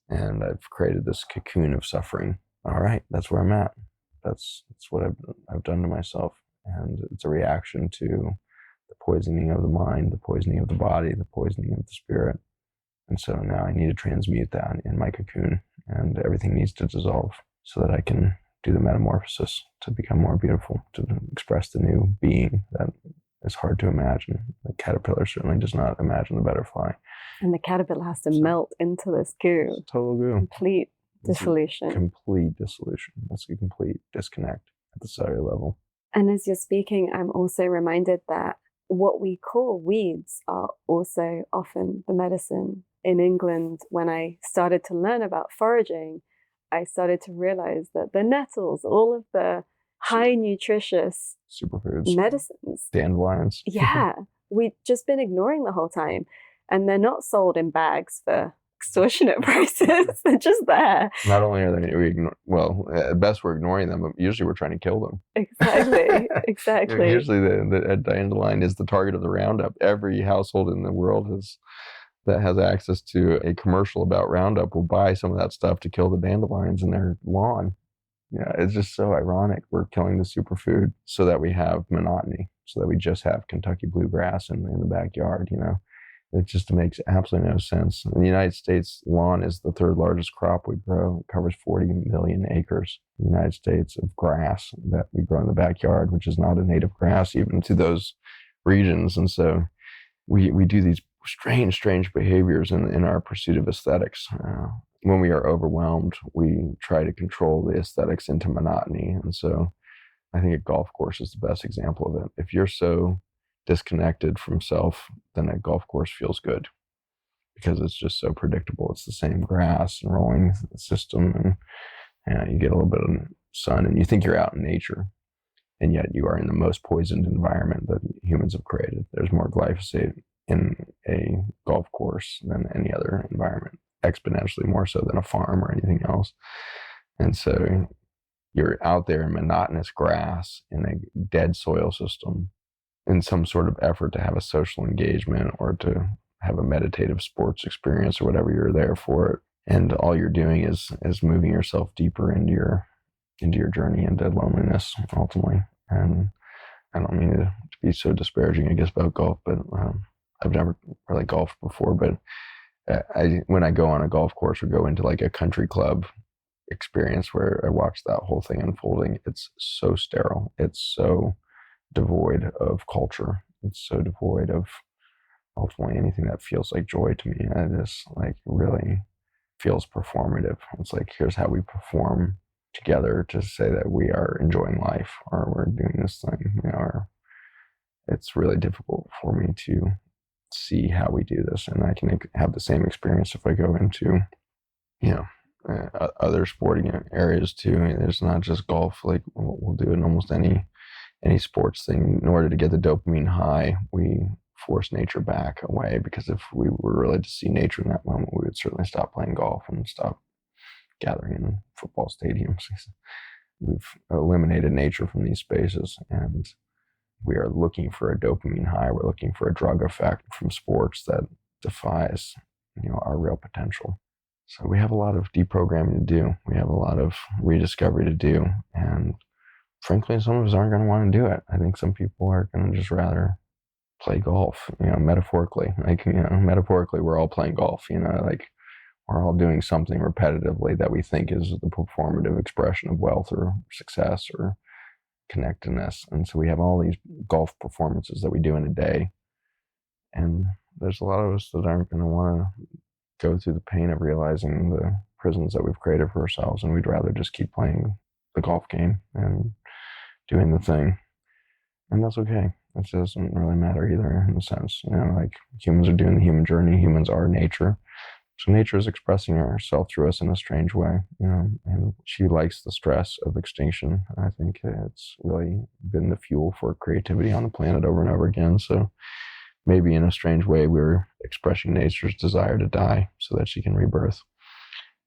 And I've created this cocoon of suffering. All right, that's where I'm at. That's what I've done to myself. And it's a reaction to the poisoning of the mind, the poisoning of the body, the poisoning of the spirit. And so now I need to transmute that in my cocoon, and everything needs to dissolve so that I can do the metamorphosis to become more beautiful, to express the new being that is hard to imagine. The caterpillar certainly does not imagine the butterfly. And the caterpillar has to melt into this goo. Total goo. Complete dissolution. Complete dissolution. That's a complete disconnect at the cellular level. And as you're speaking, I'm also reminded that what we call weeds are also often the medicine. In England, when I started to learn about foraging, I started to realize that the nettles, all of the high nutritious superfoods, medicines, dandelions. Yeah, we've just been ignoring the whole time. And they're not sold in bags for extortionate prices. They're just there. Not only are they, at best we're ignoring them, but usually we're trying to kill them. Exactly. Usually the dandelion is the target of the Roundup. Every household in the world that has access to a commercial about Roundup will buy some of that stuff to kill the dandelions in their lawn. Yeah, it's just so ironic. We're killing the superfood so that we have monotony, so that we just have Kentucky bluegrass in the backyard, you know. It just makes absolutely no sense. In the United States, lawn is the third largest crop we grow. It covers 40 million acres in the United States of grass that we grow in the backyard, which is not a native grass even to those regions. And so we do these strange behaviors in our pursuit of aesthetics. When we are overwhelmed, we try to control the aesthetics into monotony. And so I think a golf course is the best example of it. If you're so disconnected from self, then a golf course feels good because it's just so predictable. It's the same grass and rolling system, and you get a little bit of sun, and you think you're out in nature, and yet you are in the most poisoned environment that humans have created. There's more glyphosate in a golf course than any other environment, exponentially more so than a farm or anything else. And so you're out there in monotonous grass in a dead soil system, in some sort of effort to have a social engagement or to have a meditative sports experience or whatever you're there for it. And all you're doing is moving yourself deeper into your journey into loneliness, ultimately. And I don't mean to be so disparaging, I guess, about golf, but I've never really golfed before. But when I go on a golf course or go into like a country club experience where I watch that whole thing unfolding, it's so sterile. It's so devoid of culture. It's so devoid of ultimately anything that feels like joy to me, it is like really feels performative. It's like, here's how we perform together to say that we are enjoying life, or we're doing this thing, or it's really difficult for me to see how we do this. And I can have the same experience if I go into, other sporting areas too. It's not just golf. Like we'll do in almost any sports thing. In order to get the dopamine high, we force nature back away, because if we were really to see nature in that moment, we would certainly stop playing golf and stop gathering in football stadiums. We've eliminated nature from these spaces, and we are looking for a dopamine high. We're looking for a drug effect from sports that defies, our real potential. So we have a lot of deprogramming to do. We have a lot of rediscovery to do. And frankly, some of us aren't going to want to do it. I think some people are going to just rather play golf, metaphorically. Metaphorically, we're all playing golf, like we're all doing something repetitively that we think is the performative expression of wealth or success or connectedness. And so we have all these golf performances that we do in a day. And there's a lot of us that aren't going to want to go through the pain of realizing the prisons that we've created for ourselves. And we'd rather just keep playing the golf game and doing the thing. And that's okay. It doesn't really matter either, in a sense. Like humans are doing the human journey. Humans are nature. So nature is expressing herself through us in a strange way, and she likes the stress of extinction. I think it's really been the fuel for creativity on the planet over and over again. So maybe in a strange way, we're expressing nature's desire to die so that she can rebirth.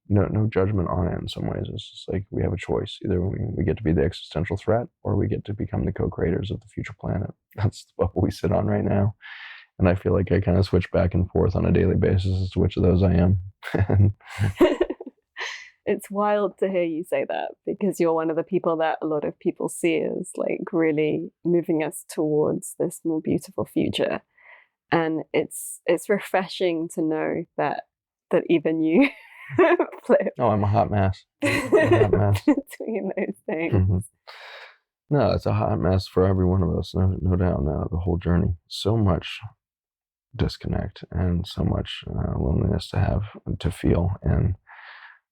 No judgment on it in some ways. It's just like we have a choice. Either we get to be the existential threat, or we get to become the co-creators of the future planet. That's the bubble we sit on right now. And I feel like I kind of switch back and forth on a daily basis as to which of those I am. It's wild to hear you say that, because you're one of the people that a lot of people see as like really moving us towards this more beautiful future. And it's refreshing to know that even you flip. Oh, I'm a hot mess. Between those things. Mm-hmm. No, it's a hot mess for every one of us, no doubt. Now, the whole journey, so much disconnect and so much loneliness to feel. And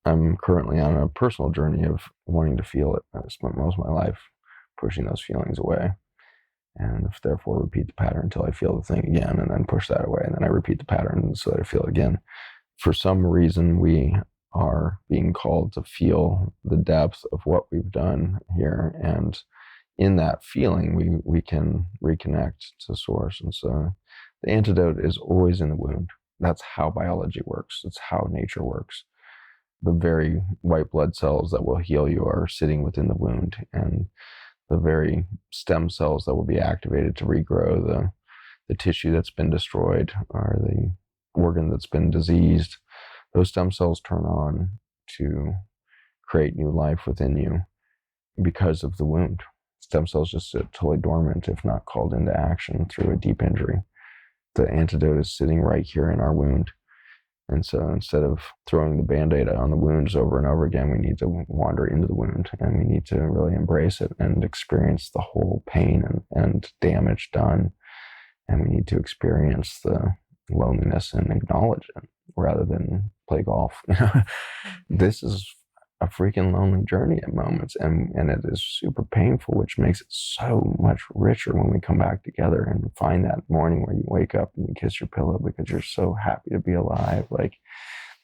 I'm currently on a personal journey of wanting to feel it. I spent most of my life pushing those feelings away, and therefore repeat the pattern until I feel the thing again, and then push that away, and then I repeat the pattern so that I feel it again. For some reason, we are being called to feel the depth of what we've done here, and in that feeling, we can reconnect to source. And so the antidote is always in the wound. That's how biology works. It's how nature works. The very white blood cells that will heal you are sitting within the wound, and the very stem cells that will be activated to regrow the tissue that's been destroyed, or the organ that's been diseased, those stem cells turn on to create new life within you because of the wound. Stem cells just sit totally dormant if not called into action through a deep injury. The antidote is sitting right here in our wound. And so instead of throwing the Band-Aid on the wounds over and over again, we need to wander into the wound, and we need to really embrace it and experience the whole pain and damage done. And we need to experience the loneliness and acknowledge it rather than play golf. This is a freaking lonely journey at moments, and it is super painful, which makes it so much richer when we come back together and find that morning where you wake up and you kiss your pillow because you're so happy to be alive. Like,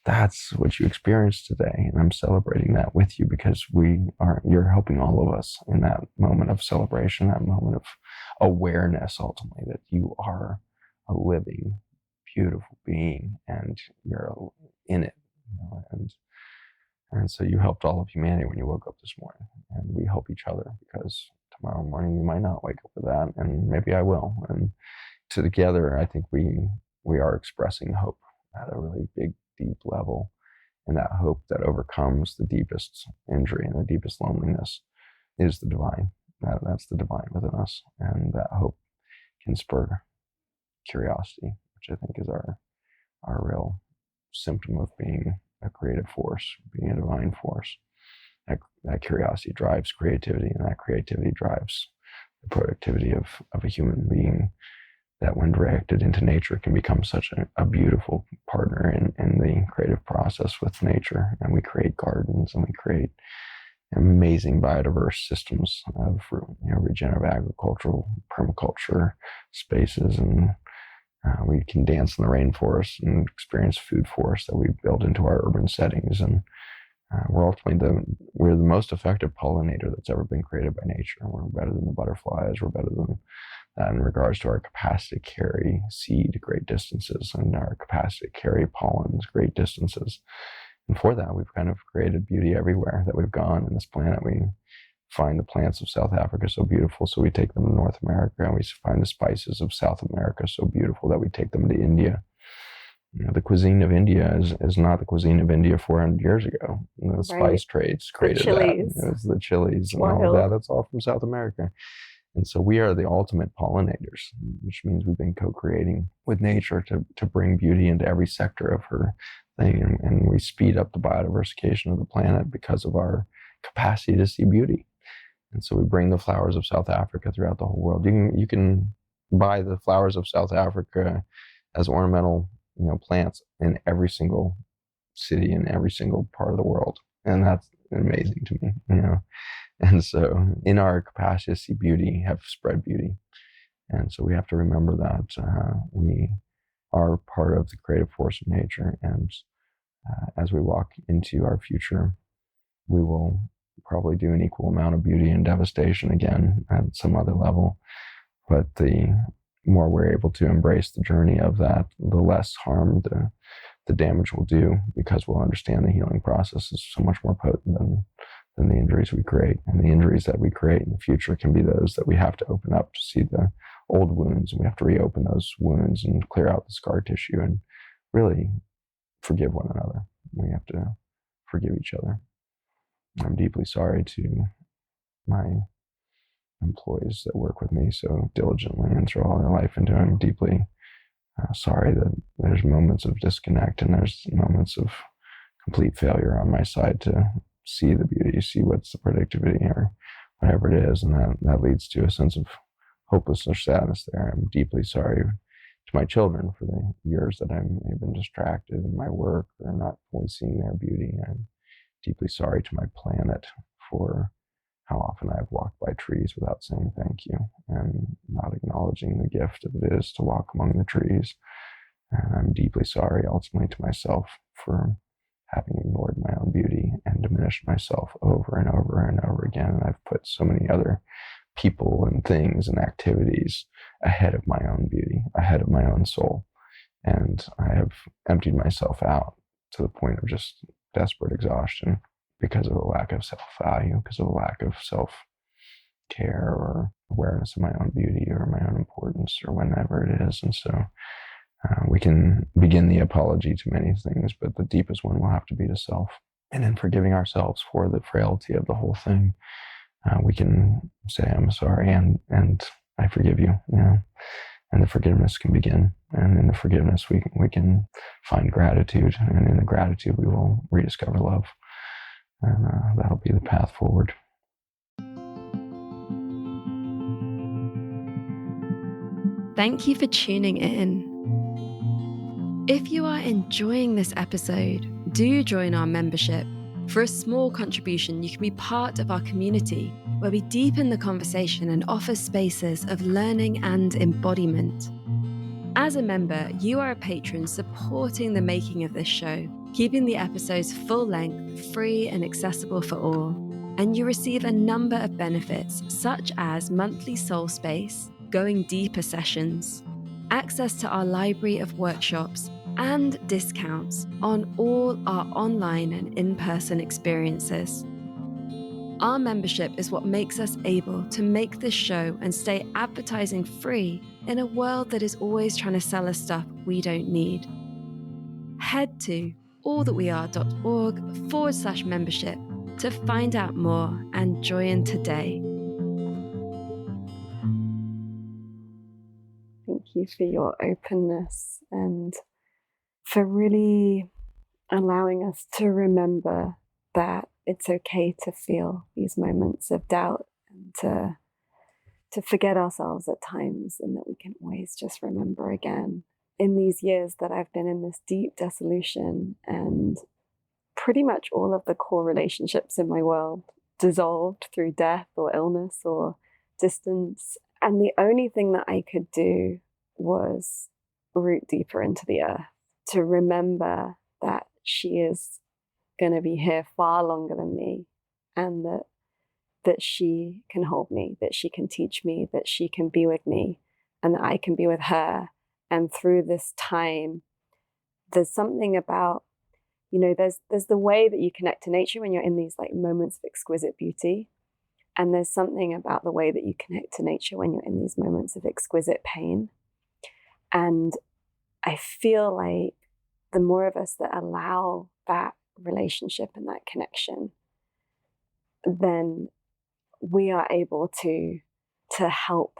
that's what you experienced today, and I'm celebrating that with you, because you're helping all of us in that moment of celebration, that moment of awareness, ultimately, that you are a living, beautiful being, and you're in it, and so you helped all of humanity when you woke up this morning, and we help each other, because tomorrow morning you might not wake up with that, and maybe I will. And together, I think we are expressing hope at a really big, deep level, and that hope that overcomes the deepest injury and the deepest loneliness is the divine. That's the divine within us, and that hope can spur curiosity, which I think is our real symptom of being a creative force, being a divine force. That curiosity drives creativity, and that creativity drives the productivity of a human being that when directed into nature can become such a beautiful partner in the creative process with nature. And we create gardens and we create amazing biodiverse systems of regenerative agricultural, permaculture spaces, and we can dance in the rainforest and experience food forests that we build into our urban settings. And we're the most effective pollinator that's ever been created by nature. We're better than the butterflies. We're better than that in regards to our capacity to carry seed great distances and our capacity to carry pollens great distances. And for that, we've kind of created beauty everywhere that we've gone in this planet. We find the plants of South Africa so beautiful, so we take them to North America, and we find the spices of South America so beautiful that we take them to India. The cuisine of India is not the cuisine of India 400 years ago. The spice trades created that. It was the chilies and all of that. That's all from South America. And so we are the ultimate pollinators, which means we've been co-creating with nature to bring beauty into every sector of her thing. And we speed up the biodiversification of the planet because of our capacity to see beauty. And so we bring the flowers of South Africa throughout the whole world. You can buy the flowers of South Africa as ornamental, plants in every single city in every single part of the world. And that's amazing to me, And so in our capacity to see beauty, have spread beauty. And so we have to remember that we are part of the creative force of nature. And as we walk into our future, we will probably do an equal amount of beauty and devastation again at some other level. But the more we're able to embrace the journey of that, the less harm the damage will do, because we'll understand the healing process is so much more potent than the injuries we create. And the injuries that we create in the future can be those that we have to open up to see the old wounds, and we have to reopen those wounds and clear out the scar tissue and really forgive one another. We have to forgive each other. I'm deeply sorry to my employees that work with me so diligently and throw all their life into it. I'm deeply sorry that there's moments of disconnect and there's moments of complete failure on my side to see the beauty, see what's the productivity or whatever it is, and that leads to a sense of hopelessness or sadness there. I'm deeply sorry to my children for the years that I've been distracted in my work or not fully seeing their beauty. I'm deeply sorry to my planet for how often I've walked by trees without saying thank you and not acknowledging the gift of it is to walk among the trees. And I'm deeply sorry ultimately to myself for having ignored my own beauty and diminished myself over and over and over again. And I've put so many other people and things and activities ahead of my own beauty, ahead of my own soul. And I have emptied myself out to the point of just desperate exhaustion because of a lack of self-value, because of a lack of self-care or awareness of my own beauty or my own importance or whenever it is. And so we can begin the apology to many things, but the deepest one will have to be to self. And in forgiving ourselves for the frailty of the whole thing, we can say, I'm sorry, and I forgive you, and the forgiveness can begin. And in the forgiveness, we can find gratitude. And in the gratitude, we will rediscover love. And that'll be the path forward. Thank you for tuning in. If you are enjoying this episode, do join our membership. For a small contribution, you can be part of our community, where we deepen the conversation and offer spaces of learning and embodiment. As a member, you are a patron supporting the making of this show, keeping the episodes full length, free and accessible for all. And you receive a number of benefits, such as monthly soul space, going deeper sessions, access to our library of workshops, and discounts on all our online and in-person experiences. Our membership is what makes us able to make this show and stay advertising free in a world that is always trying to sell us stuff we don't need. Head to allthatweare.org/membership to find out more and join today. Thank you for your openness and for really allowing us to remember that it's okay to feel these moments of doubt and to forget ourselves at times, and that we can always just remember again. In these years that I've been in this deep dissolution, and pretty much all of the core relationships in my world dissolved through death or illness or distance. And the only thing that I could do was root deeper into the earth, to remember that she is going to be here far longer than me, and that she can hold me, that she can teach me, that she can be with me, and that I can be with her. And through this time, there's something about, there's the way that you connect to nature when you're in these like moments of exquisite beauty. And there's something about the way that you connect to nature when you're in these moments of exquisite pain. And I feel like the more of us that allow that relationship and that connection, then we are able to help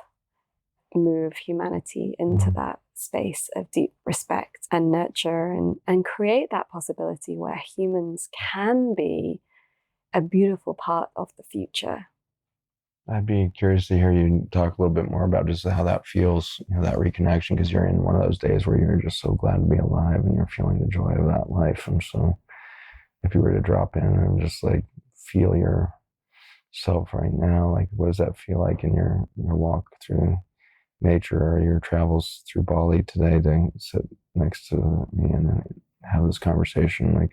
move humanity into that space of deep respect and nurture, and create that possibility where humans can be a beautiful part of the future. I'd be curious to hear you talk a little bit more about just how that feels, that reconnection, because you're in one of those days where you're just so glad to be alive and you're feeling the joy of that life. And so if you were to drop in and just like feel yourself right now, like what does that feel like in your walk through nature, or your travels through Bali today to sit next to me and have this conversation? Like,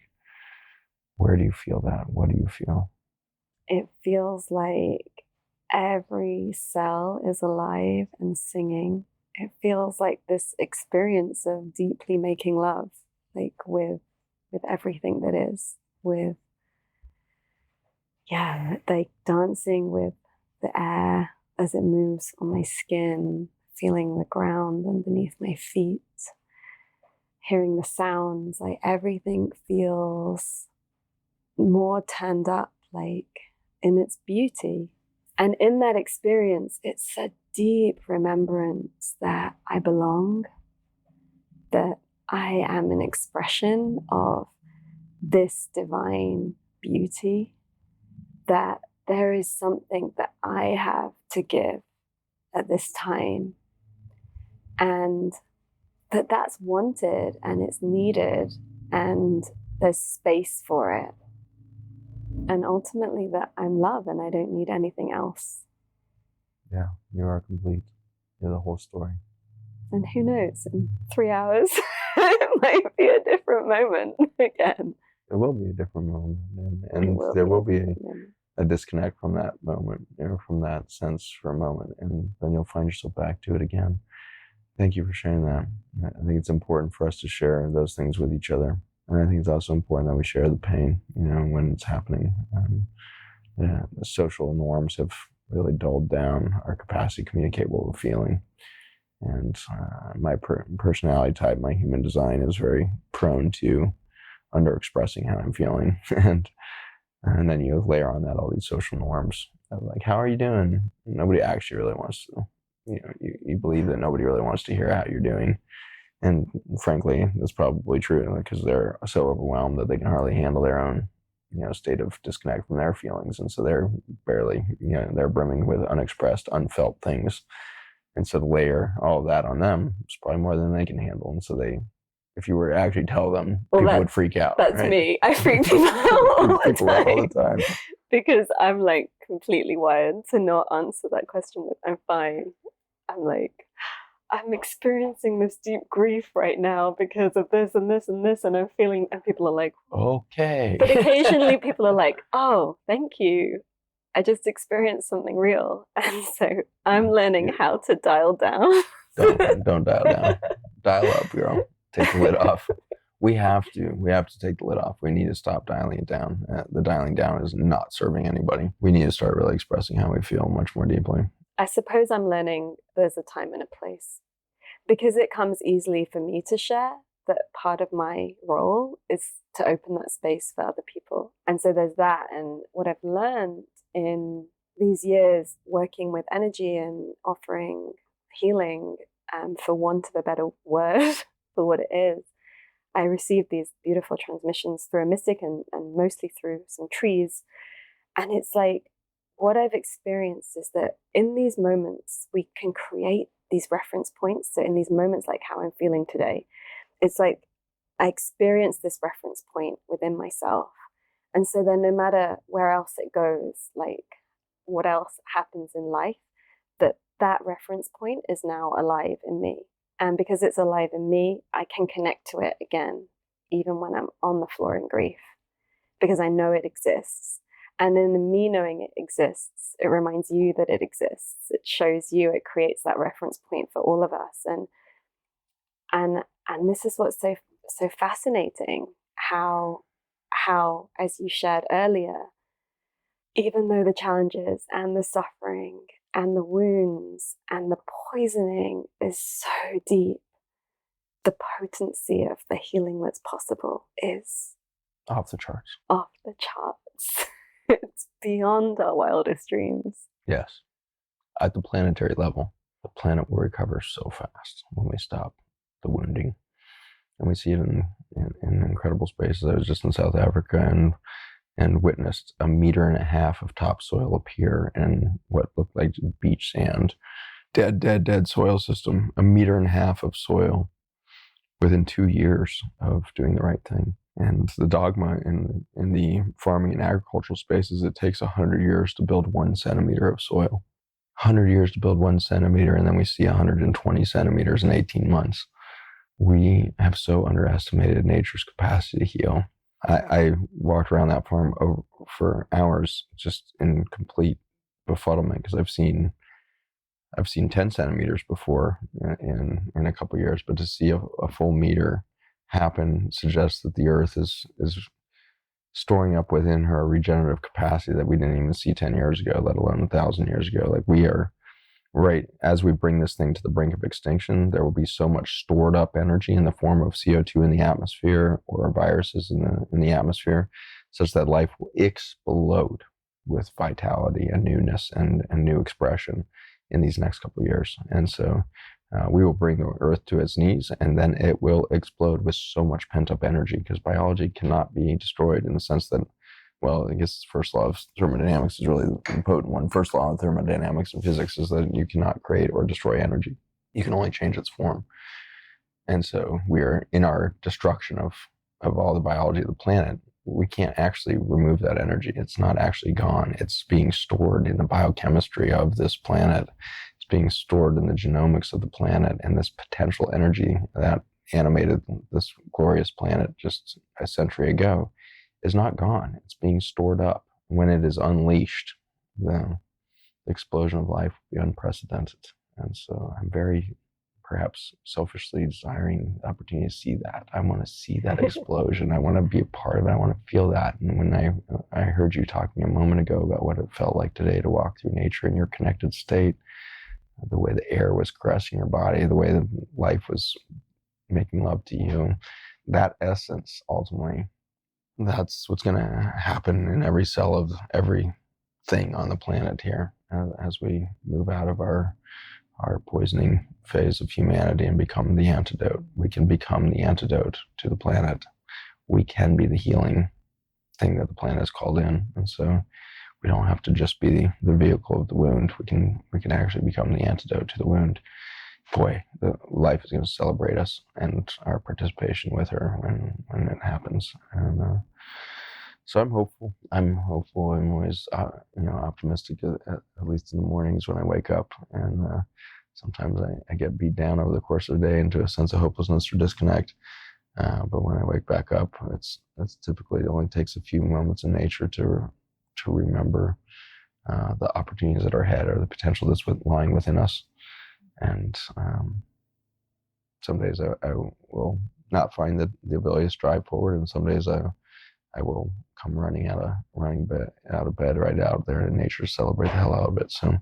where do you feel that? What do you feel? It feels like every cell is alive and singing. It feels like this experience of deeply making love, like with everything that is, with, like dancing with the air as it moves on my skin, feeling the ground underneath my feet, hearing the sounds, like everything feels more turned up, like in its beauty. And in that experience, it's a deep remembrance that I belong, that I am an expression of this divine beauty, that there is something that I have to give at this time, and that's wanted and it's needed, and there's space for it. And ultimately that I'm love and I don't need anything else. Yeah, you are complete. You're the whole story. And who knows, in 3 hours, it might be a different moment again. There will be a different moment, and there will be a disconnect from that moment, from that sense for a moment, and then you'll find yourself back to it again. Thank you for sharing that. I think it's important for us to share those things with each other. And I think it's also important that we share the pain, when it's happening. The social norms have really dulled down our capacity to communicate what we're feeling. And my personality type, my human design, is very prone to under-expressing how I'm feeling. and then you layer on that all these social norms of like, how are you doing? Nobody actually really wants to, you believe that nobody really wants to hear how you're doing. And frankly, that's probably true, because they're so overwhelmed that they can hardly handle their own, state of disconnect from their feelings. And so they're barely, they're brimming with unexpressed, unfelt things. And so to layer all of that on them, it's probably more than they can handle. And so if you were to actually tell them, people would freak out. That's right? me. I freak people out all the time. Because I'm like completely wired to not answer that question with "I'm fine." I'm like, I'm experiencing this deep grief right now because of this and this and this, and I'm feeling, and people are like, okay. But occasionally people are like, oh, thank you. I just experienced something real. And so I'm learning how to dial down. Don't dial down. Dial up, girl. Take the lid off. We have to take the lid off. We need to stop dialing it down. The dialing down is not serving anybody. We need to start really expressing how we feel much more deeply. I suppose I'm learning there's a time and a place, because it comes easily for me to share that part of my role is to open that space for other people. And so there's that. And what I've learned in these years working with energy and offering healing, for want of a better word for what it is, I received these beautiful transmissions through a mystic and mostly through some trees. And it's like what I've experienced is that in these moments, we can create these reference points. So in these moments, like how I'm feeling today, it's like I experience this reference point within myself. And so then no matter where else it goes, like what else happens in life, that reference point is now alive in me. And because it's alive in me, I can connect to it again, even when I'm on the floor in grief, because I know it exists. And in me knowing it exists, it reminds you that it exists. It shows you, it creates that reference point for all of us. And this is what's so fascinating, how as you shared earlier, even though the challenges and the suffering and the wounds and the poisoning is so deep, the potency of the healing that's possible is Off the charts. off the charts. It's beyond our wildest dreams. Yes. At the planetary level, the planet will recover so fast when we stop the wounding. And we see it in incredible spaces. I was just in South Africa and witnessed 1.5 meters of topsoil appear in what looked like beach sand. Dead soil system. 1.5 meters of soil within 2 years of doing the right thing. And the dogma in the farming and agricultural spaces, it takes 100 years to build 1 centimeter of soil. 100 years to build 1 centimeter, and then we see 120 centimeters in 18 months. We have so underestimated nature's capacity to heal. I walked around that farm for hours just in complete befuddlement, because I've seen 10 centimeters before in a couple of years, but to see a full meter happen suggests that the earth is storing up within her a regenerative capacity that we didn't even see 10 years ago, let alone 1,000 years ago. Like, we are right as we bring this thing to the brink of extinction, there will be so much stored up energy in the form of CO2 in the atmosphere or viruses in the atmosphere, such that life will explode with vitality and newness and new expression in these next couple of years. And so we will bring the earth to its knees, and then it will explode with so much pent-up energy, because biology cannot be destroyed, in the sense that, well, I guess the first law of thermodynamics is really the potent one. First law of thermodynamics and physics is that you cannot create or destroy energy. You can only change its form. And so we are in our destruction of all the biology of the planet. We can't actually remove that energy. It's not actually gone. It's being stored in the biochemistry of this planet. It's being stored in the genomics of the planet, and this potential energy that animated this glorious planet just a century ago is not gone. It's being stored up. When it is unleashed, the explosion of life will be unprecedented. And so I'm very, perhaps selfishly, desiring the opportunity to see that. I want to see that explosion. I want to be a part of it. I want to feel that. And when I heard you talking a moment ago about what it felt like today to walk through nature in your connected state, the way the air was caressing your body, the way that life was making love to you, that essence, ultimately, that's what's going to happen in every cell of everything on the planet here as we move out of our poisoning phase of humanity and become the antidote. We can become the antidote to the planet. We can be the healing thing that the planet is called in. And so we don't have to just be the vehicle of the wound. We can actually become the antidote to the wound. Boy, the life is going to celebrate us and our participation with her when it happens. And so I'm hopeful. I'm always optimistic, at least in the mornings when I wake up. And sometimes I get beat down over the course of the day into a sense of hopelessness or disconnect. But when I wake back up, it's typically, it only takes a few moments in nature to remember the opportunities that are ahead, or the potential that's lying within us. And some days I will not find the ability to strive forward, and some days I will come running out of bed right out there in nature to celebrate the hell out of it. So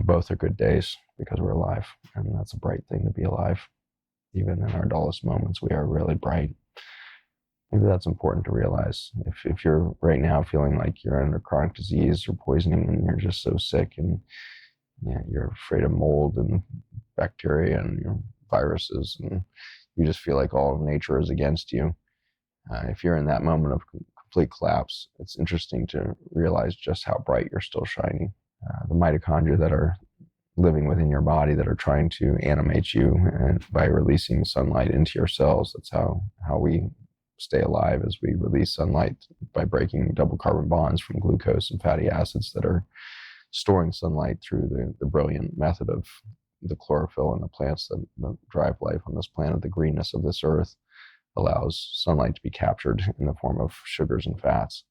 both are good days because we're alive, and that's a bright thing to be alive. Even in our dullest moments, we are really bright. Maybe that's important to realize. If you're right now feeling like you're under chronic disease or poisoning, and you're just so sick, and you're afraid of mold and bacteria and viruses, and you just feel like all of nature is against you. If you're in that moment of complete collapse, it's interesting to realize just how bright you're still shining. The mitochondria that are living within your body that are trying to animate you and by releasing sunlight into your cells. That's how we stay alive, as we release sunlight by breaking double carbon bonds from glucose and fatty acids that are storing sunlight through the brilliant method of the chlorophyll in the plants that drive life on this planet. The greenness of this earth allows sunlight to be captured in the form of sugars and fats.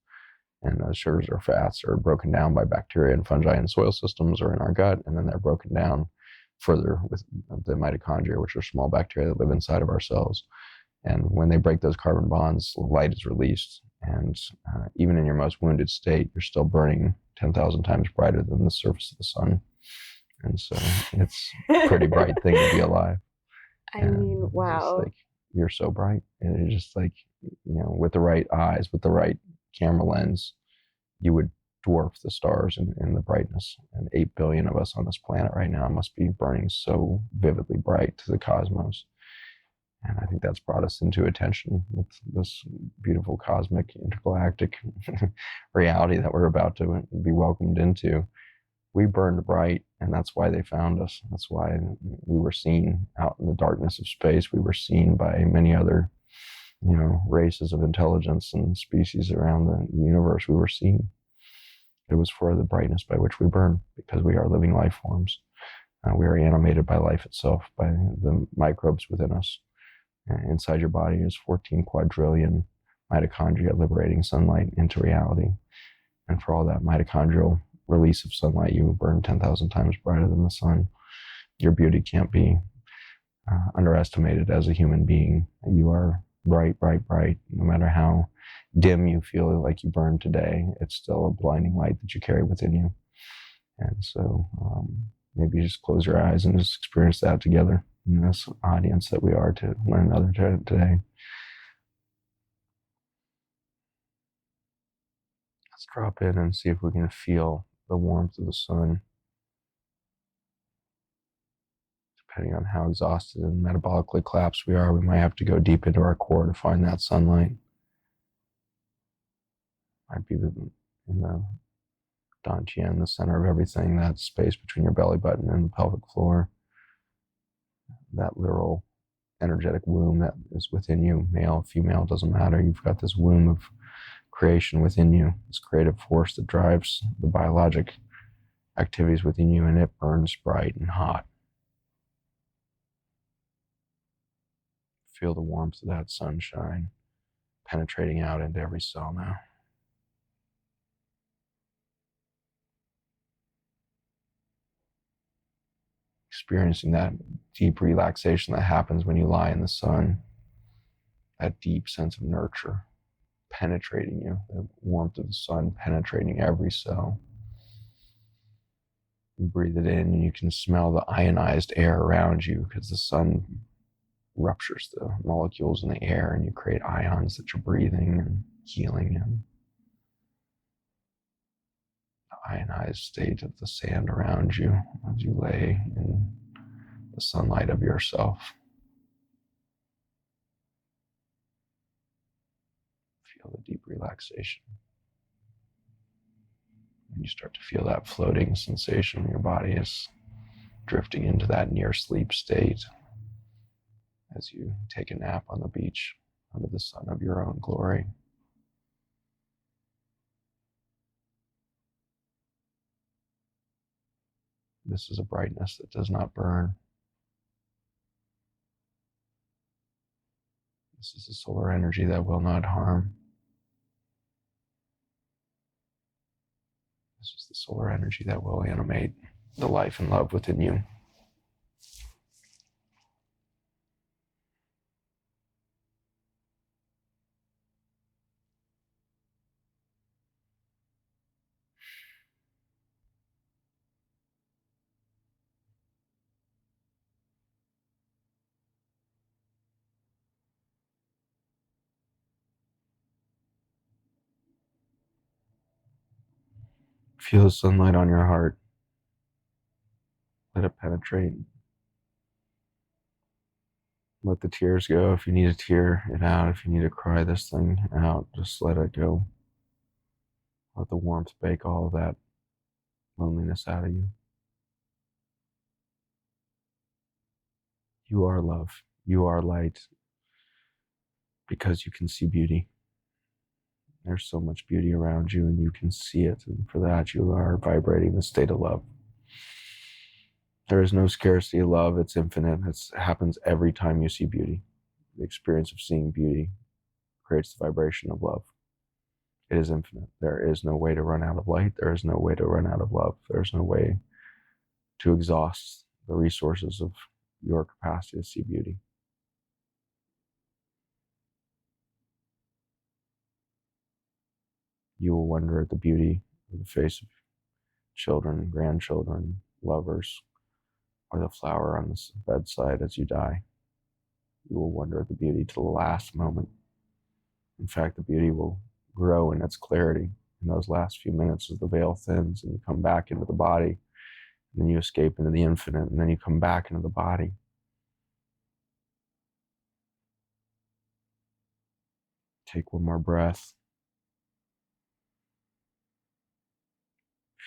And those sugars or fats are broken down by bacteria and fungi in soil systems or in our gut, and then they're broken down further with the mitochondria, which are small bacteria that live inside of our cells. And when they break those carbon bonds, light is released. And even in your most wounded state, you're still burning 10,000 times brighter than the surface of the sun. And so it's a pretty bright thing to be alive. I mean, wow. Like, you're so bright. And you're just like, with the right eyes, with the right camera lens, you would dwarf the stars in the brightness. And 8 billion of us on this planet right now must be burning so vividly bright to the cosmos. And I think that's brought us into attention with this beautiful cosmic intergalactic reality that we're about to be welcomed into. We burned bright, and that's why they found us. That's why we were seen out in the darkness of space. We were seen by many other races of intelligence and species around the universe. We were seen. It was for the brightness by which we burn, because we are living life forms. We are animated by life itself, by the microbes within us. Inside your body is 14 quadrillion mitochondria liberating sunlight into reality. And for all that mitochondrial release of sunlight, you burn 10,000 times brighter than the sun. Your beauty can't be underestimated as a human being. You are bright, bright, bright. No matter how dim you feel like you burn today, it's still a blinding light that you carry within you. And so maybe just close your eyes and just experience that together in this audience that we are to one another today. Let's drop in and see if we can feel the warmth of the sun. Depending on how exhausted and metabolically collapsed we are, we might have to go deep into our core to find that sunlight. Might be in the dantian, the center of everything, that space between your belly button and the pelvic floor. That literal energetic womb that is within you, male, female, doesn't matter. You've got this womb of creation within you, this creative force that drives the biologic activities within you, and it burns bright and hot. Feel the warmth of that sunshine penetrating out into every cell now. Experiencing that deep relaxation that happens when you lie in the sun, that deep sense of nurture penetrating you, the warmth of the sun penetrating every cell. You breathe it in and you can smell the ionized air around you, because the sun ruptures the molecules in the air and you create ions that you're breathing and healing in. The ionized state of the sand around you as you lay in the sunlight of yourself. Feel the deep relaxation. And you start to feel that floating sensation. Your body is drifting into that near sleep state as you take a nap on the beach under the sun of your own glory. This is a brightness that does not burn. This is a solar energy that will not harm. This is the solar energy that will animate the life and love within you. Feel the sunlight on your heart. Let it penetrate. Let the tears go. If you need to tear it out, if you need to cry this thing out, just let it go. Let the warmth bake all of that loneliness out of you. You are love. You are light because you can see beauty. There's so much beauty around you and you can see it. And for that, you are vibrating the state of love. There is no scarcity of love. It's infinite. It happens every time you see beauty. The experience of seeing beauty creates the vibration of love. It is infinite. There is no way to run out of light. There is no way to run out of love. There's no way to exhaust the resources of your capacity to see beauty. You will wonder at the beauty of the face of children, grandchildren, lovers, or the flower on the bedside as you die. You will wonder at the beauty to the last moment. In fact, the beauty will grow in its clarity in those last few minutes as the veil thins and you come back into the body, and then you escape into the infinite, and then you come back into the body. Take one more breath.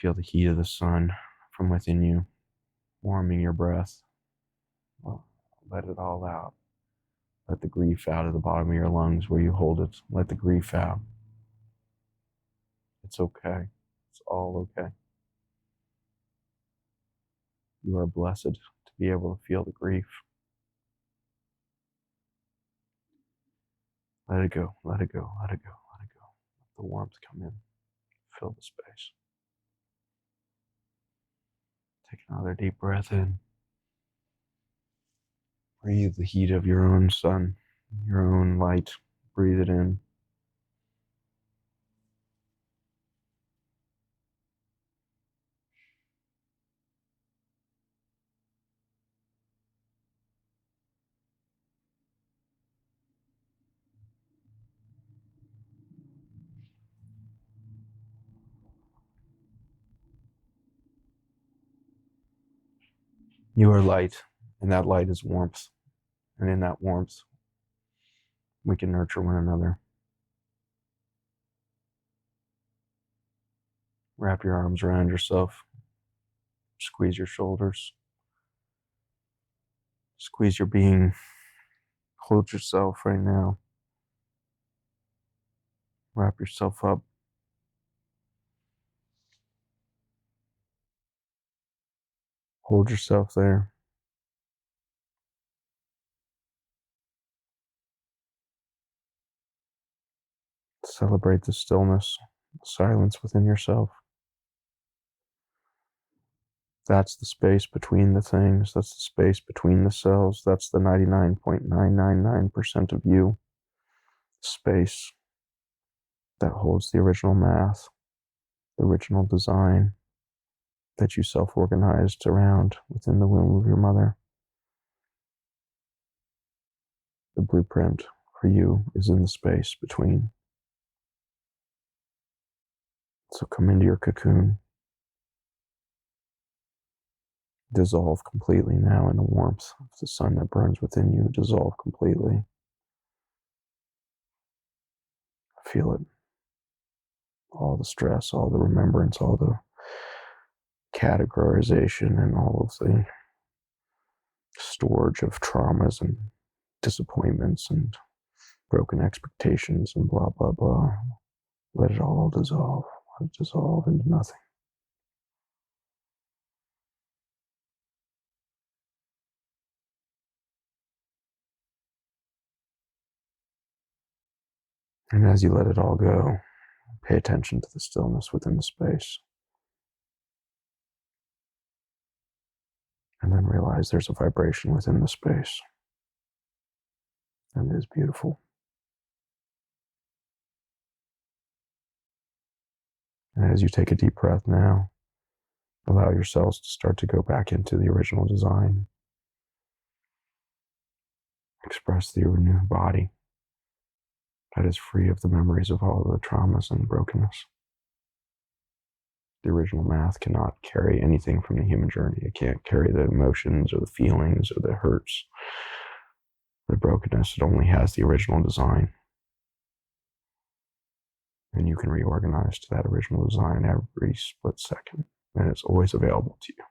Feel the heat of the sun from within you, warming your breath. Well, let it all out. Let the grief out of the bottom of your lungs where you hold it. Let the grief out. It's okay. It's all okay. You are blessed to be able to feel the grief. Let it go, let it go, let it go, let it go. Let the warmth come in. Fill the space. Take another deep breath in. Breathe the heat of your own sun, your own light. Breathe it in. You are light, and that light is warmth. And in that warmth, we can nurture one another. Wrap your arms around yourself. Squeeze your shoulders. Squeeze your being. Hold yourself right now. Wrap yourself up. Hold yourself there. Celebrate the stillness, the silence within yourself. That's the space between the things. That's the space between the cells. That's the 99.999% of you. Space that holds the original math, the original design that you self-organized around within the womb of your mother. The blueprint for you is in the space between. So come into your cocoon. Dissolve completely now in the warmth of the sun that burns within you. Dissolve completely. Feel it. All the stress, all the remembrance, all the categorization, and all of the storage of traumas and disappointments and broken expectations and blah, blah, blah. Let it all dissolve. Let it dissolve into nothing. And as you let it all go, pay attention to the stillness within the space. And then realize there's a vibration within the space. And it is beautiful. And as you take a deep breath now, allow yourselves to start to go back into the original design. Express the new body that is free of the memories of all the traumas and brokenness. The original math cannot carry anything from the human journey. It can't carry the emotions or the feelings or the hurts The brokenness, it only has the original design. And you can reorganize to that original design every split second. And it's always available to you.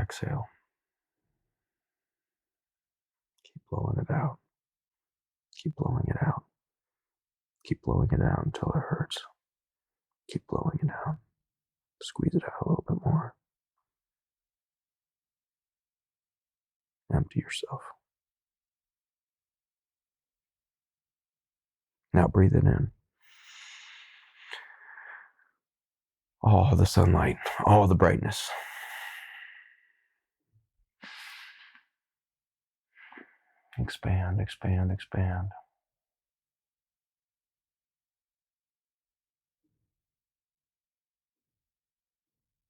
Exhale. Keep blowing it out. Keep blowing it out. Keep blowing it out until it hurts. Keep blowing it out. Squeeze it out a little bit more. Empty yourself. Now breathe it in. All the sunlight, all the brightness. Expand, expand, expand.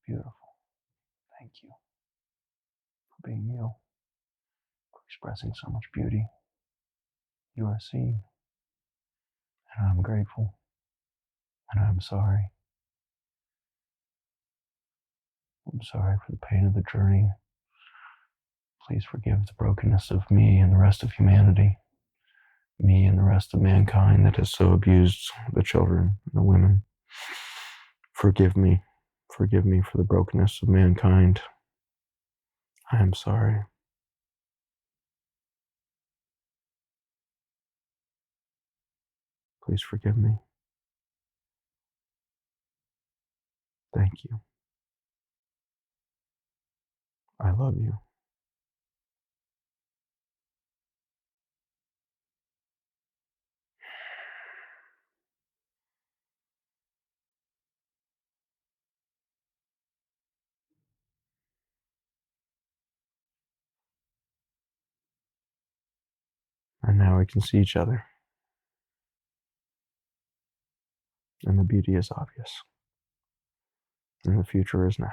Beautiful. Thank you for being you, for expressing so much beauty. You are seen, and I'm grateful, and I'm sorry. I'm sorry for the pain of the journey. Please forgive the brokenness of me and the rest of humanity, me and the rest of mankind that has so abused the children and the women. Forgive me. Forgive me for the brokenness of mankind. I am sorry. Please forgive me. Thank you. I love you. And now we can see each other. And the beauty is obvious. And the future is now.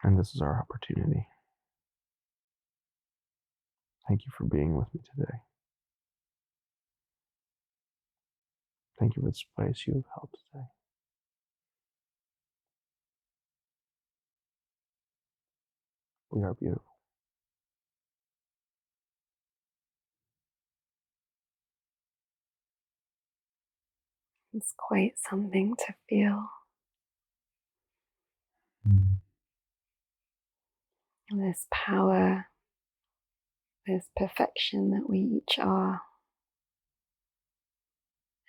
And this is our opportunity. Thank you for being with me today. Thank you for the space you have held today. We are beautiful. It's quite something to feel. This power, this perfection that we each are.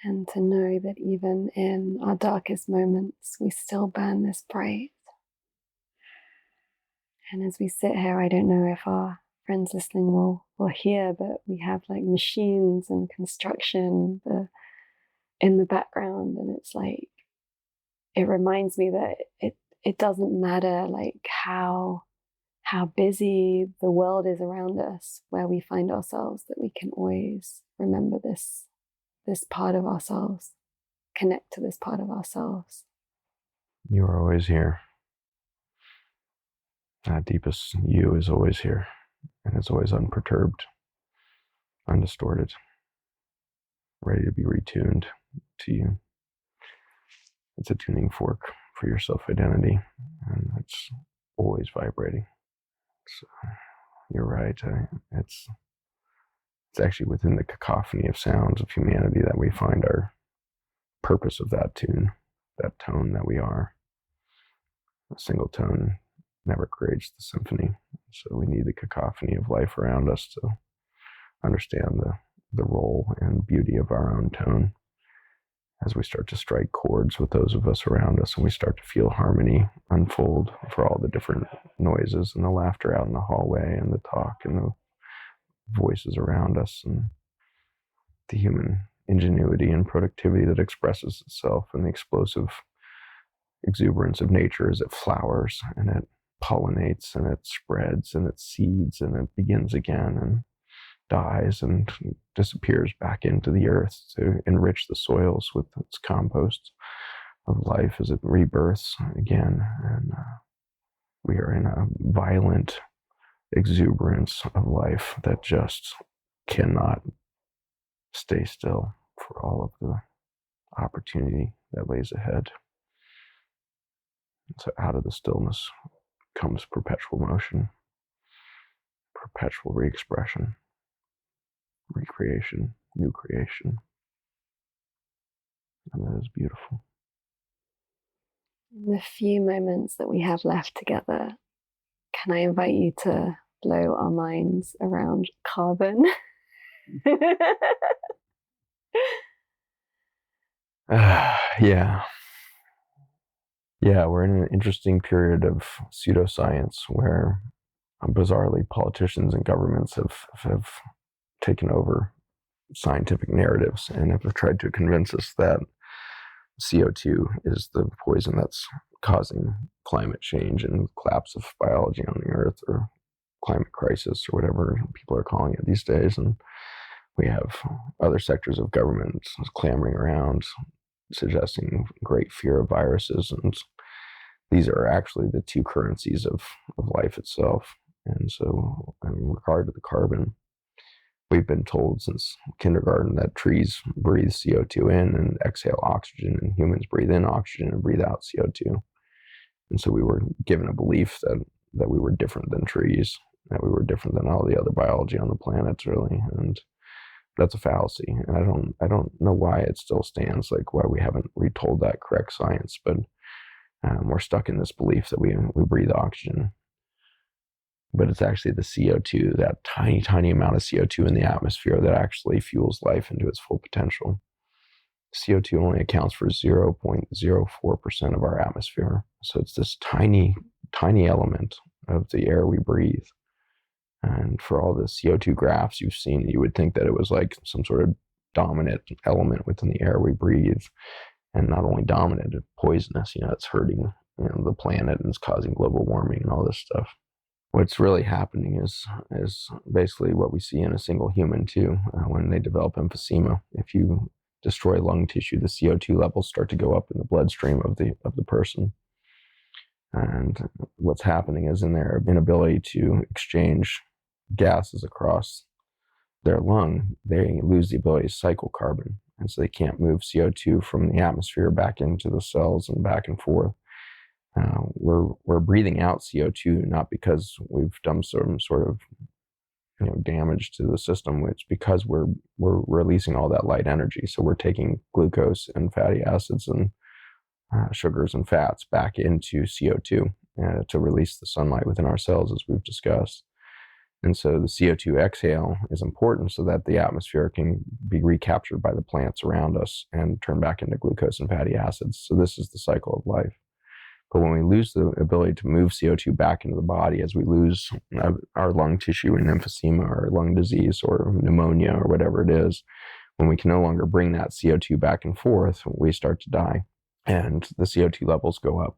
And to know that even in our darkest moments, we still burn this bright. And as we sit here, I don't know if our friends listening will hear, but we have like machines and construction in the background. And it's like, it reminds me that it doesn't matter like how busy the world is around us, where we find ourselves, that we can always remember this part of ourselves, connect to this part of ourselves. You are always here. That deepest you is always here, and it's always unperturbed, undistorted, ready to be retuned to you. It's a tuning fork for your self-identity, and it's always vibrating. So you're right. It's actually within the cacophony of sounds of humanity that we find our purpose of that tune, that tone that we are. A single tone never creates the symphony. So we need the cacophony of life around us to understand the role and beauty of our own tone as we start to strike chords with those of us around us, and we start to feel harmony unfold for all the different noises and the laughter out in the hallway and the talk and the voices around us, and the human ingenuity and productivity that expresses itself in the explosive exuberance of nature as it flowers and it pollinates and it spreads and it seeds and it begins again and dies and disappears back into the earth to enrich the soils with its compost of life as it rebirths again. And we are in a violent exuberance of life that just cannot stay still for all of the opportunity that lays ahead. So out of the stillness comes perpetual motion, perpetual re-expression, recreation, new creation. And that is beautiful. In the few moments that we have left together, can I invite you to blow our minds around carbon? Yeah. Yeah, we're in an interesting period of pseudoscience where, bizarrely, politicians and governments have taken over scientific narratives and have tried to convince us that CO2 is the poison that's causing climate change and collapse of biology on the earth, or climate crisis, or whatever people are calling it these days. And we have other sectors of government clamoring around, suggesting great fear of viruses. And these are actually the two currencies of life itself. And so in regard to the carbon, we've been told since kindergarten that trees breathe CO2 in and exhale oxygen, and humans breathe in oxygen and breathe out CO2. And so we were given a belief that we were different than trees, that we were different than all the other biology on the planet, really. And that's a fallacy. And I don't know why it still stands, like why we haven't retold that correct science, but we're stuck in this belief that we breathe oxygen. But it's actually the CO2, that tiny, tiny amount of CO2 in the atmosphere, that actually fuels life into its full potential. CO2 only accounts for 0.04% of our atmosphere. So it's this tiny, tiny element of the air we breathe. And for all the CO2 graphs you've seen, you would think that it was like some sort of dominant element within the air we breathe. And not only dominant, it's poisonous. It's hurting the planet, and it's causing global warming and all this stuff. What's really happening is basically what we see in a single human too, when they develop emphysema. If you destroy lung tissue, the CO2 levels start to go up in the bloodstream of the person. And what's happening is, in their inability to exchange gases across their lung, they lose the ability to cycle carbon. And so they can't move CO2 from the atmosphere back into the cells and back and forth. We're breathing out CO2 not because we've done some sort of damage to the system. It's because we're releasing all that light energy. So we're taking glucose and fatty acids and sugars and fats back into CO2 to release the sunlight within our cells, as we've discussed. And so the CO2 exhale is important so that the atmosphere can be recaptured by the plants around us and turn back into glucose and fatty acids. So this is the cycle of life. But when we lose the ability to move CO2 back into the body, as we lose our lung tissue in emphysema or lung disease or pneumonia or whatever it is, when we can no longer bring that CO2 back and forth, we start to die. And the CO2 levels go up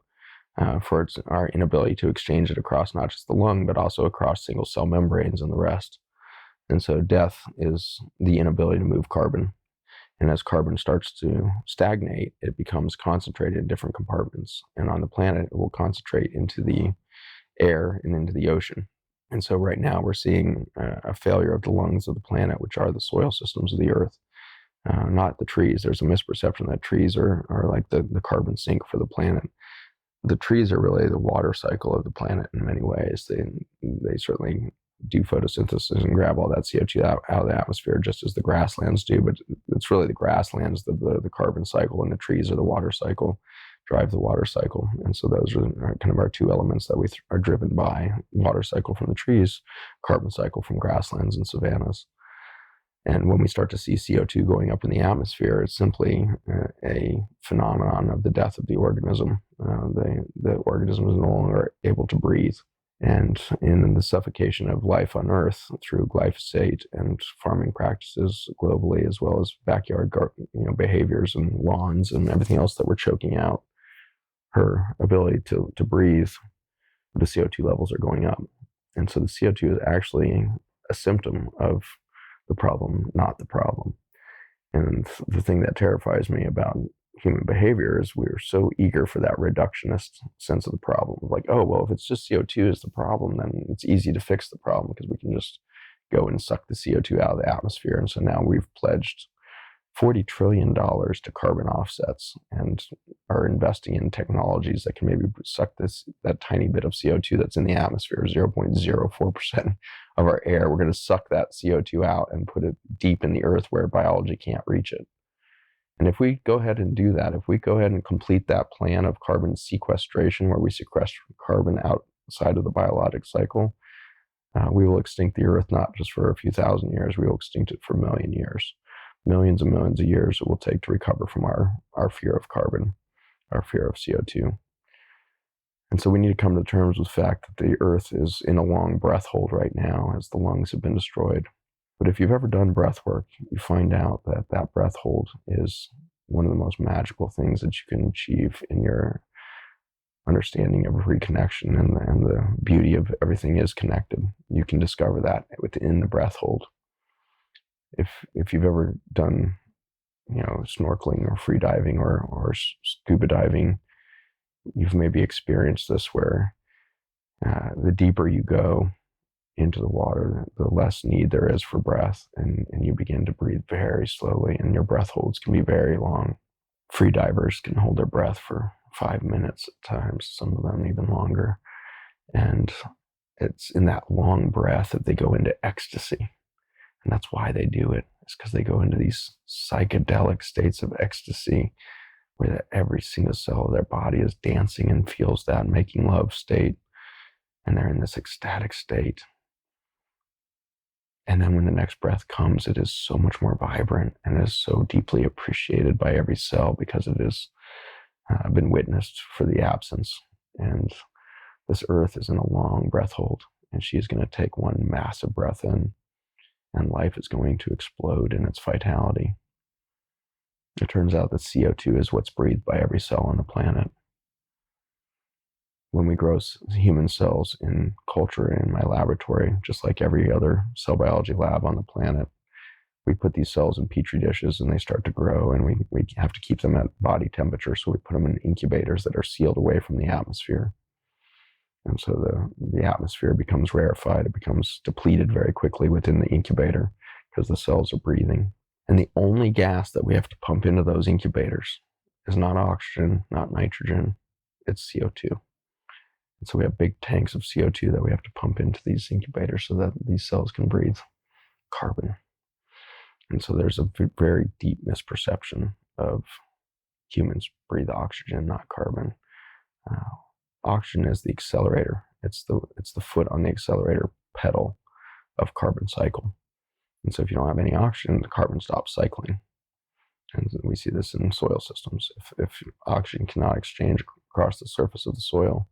for our inability to exchange it across not just the lung, but also across single cell membranes and the rest. And so death is the inability to move carbon. And as carbon starts to stagnate, it becomes concentrated in different compartments. And on the planet, it will concentrate into the air and into the ocean. And so right now we're seeing a failure of the lungs of the planet, which are the soil systems of the earth, not the trees. There's a misperception that trees are like the carbon sink for the planet. The trees are really the water cycle of the planet in many ways. They certainly do photosynthesis and grab all that CO2 out of the atmosphere, just as the grasslands do. But it's really the grasslands, the carbon cycle, and the trees are the water cycle, drive the water cycle. And so those are kind of our two elements that we are driven by: water cycle from the trees, carbon cycle from grasslands and savannas. And when we start to see CO2 going up in the atmosphere, it's simply a phenomenon of the death of the organism. The organism is no longer able to breathe. And in the suffocation of life on Earth through glyphosate and farming practices globally, as well as backyard behaviors and lawns and everything else that we're choking out her ability to breathe, the CO2 levels are going up. And so the CO2 is actually a symptom of the problem, not the problem. And the thing that terrifies me about human behavior is we're so eager for that reductionist sense of the problem. Like, oh, well, if it's just CO2 is the problem, then it's easy to fix the problem because we can just go and suck the CO2 out of the atmosphere. And so now we've pledged $40 trillion to carbon offsets and are investing in technologies that can maybe suck that tiny bit of CO2 that's in the atmosphere, 0.04% of our air. We're going to suck that CO2 out and put it deep in the earth where biology can't reach it. And if we go ahead and do that, if we go ahead and complete that plan of carbon sequestration, where we sequester carbon outside of the biologic cycle, we will extinct the earth not just for a few thousand years, we will extinct it for a million years. Millions and millions of years it will take to recover from our fear of carbon, our fear of CO2. And so we need to come to terms with the fact that the earth is in a long breath hold right now as the lungs have been destroyed. But if you've ever done breath work, you find out that that breath hold is one of the most magical things that you can achieve in your understanding of reconnection and the beauty of everything is connected. You can discover that within the breath hold. If you've ever done, snorkeling or free diving or scuba diving, you've maybe experienced this where the deeper you go into the water, the less need there is for breath, and you begin to breathe very slowly, and your breath holds can be very long. Free divers can hold their breath for 5 minutes at times, some of them even longer. And it's in that long breath that they go into ecstasy. And that's why they do it. It's because they go into these psychedelic states of ecstasy where every single cell of their body is dancing and feels that making love state. And they're in this ecstatic state. And then when the next breath comes, it is so much more vibrant and is so deeply appreciated by every cell because it has been witnessed for the absence. And this earth is in a long breath hold, and she is going to take one massive breath in, and life is going to explode in its vitality. It turns out that CO2 is what's breathed by every cell on the planet. When we grow human cells in culture in my laboratory, just like every other cell biology lab on the planet, we put these cells in petri dishes and they start to grow, and we have to keep them at body temperature. So we put them in incubators that are sealed away from the atmosphere. And so the atmosphere becomes rarefied. It becomes depleted very quickly within the incubator because the cells are breathing. And the only gas that we have to pump into those incubators is not oxygen, not nitrogen, it's CO2. And so we have big tanks of CO2 that we have to pump into these incubators so that these cells can breathe carbon. And so there's a very deep misperception of humans breathe oxygen, not carbon. Oxygen is the accelerator. It's the foot on the accelerator pedal of carbon cycle. And so if you don't have any oxygen, the carbon stops cycling. And we see this in soil systems. If oxygen cannot exchange across the surface of the soil,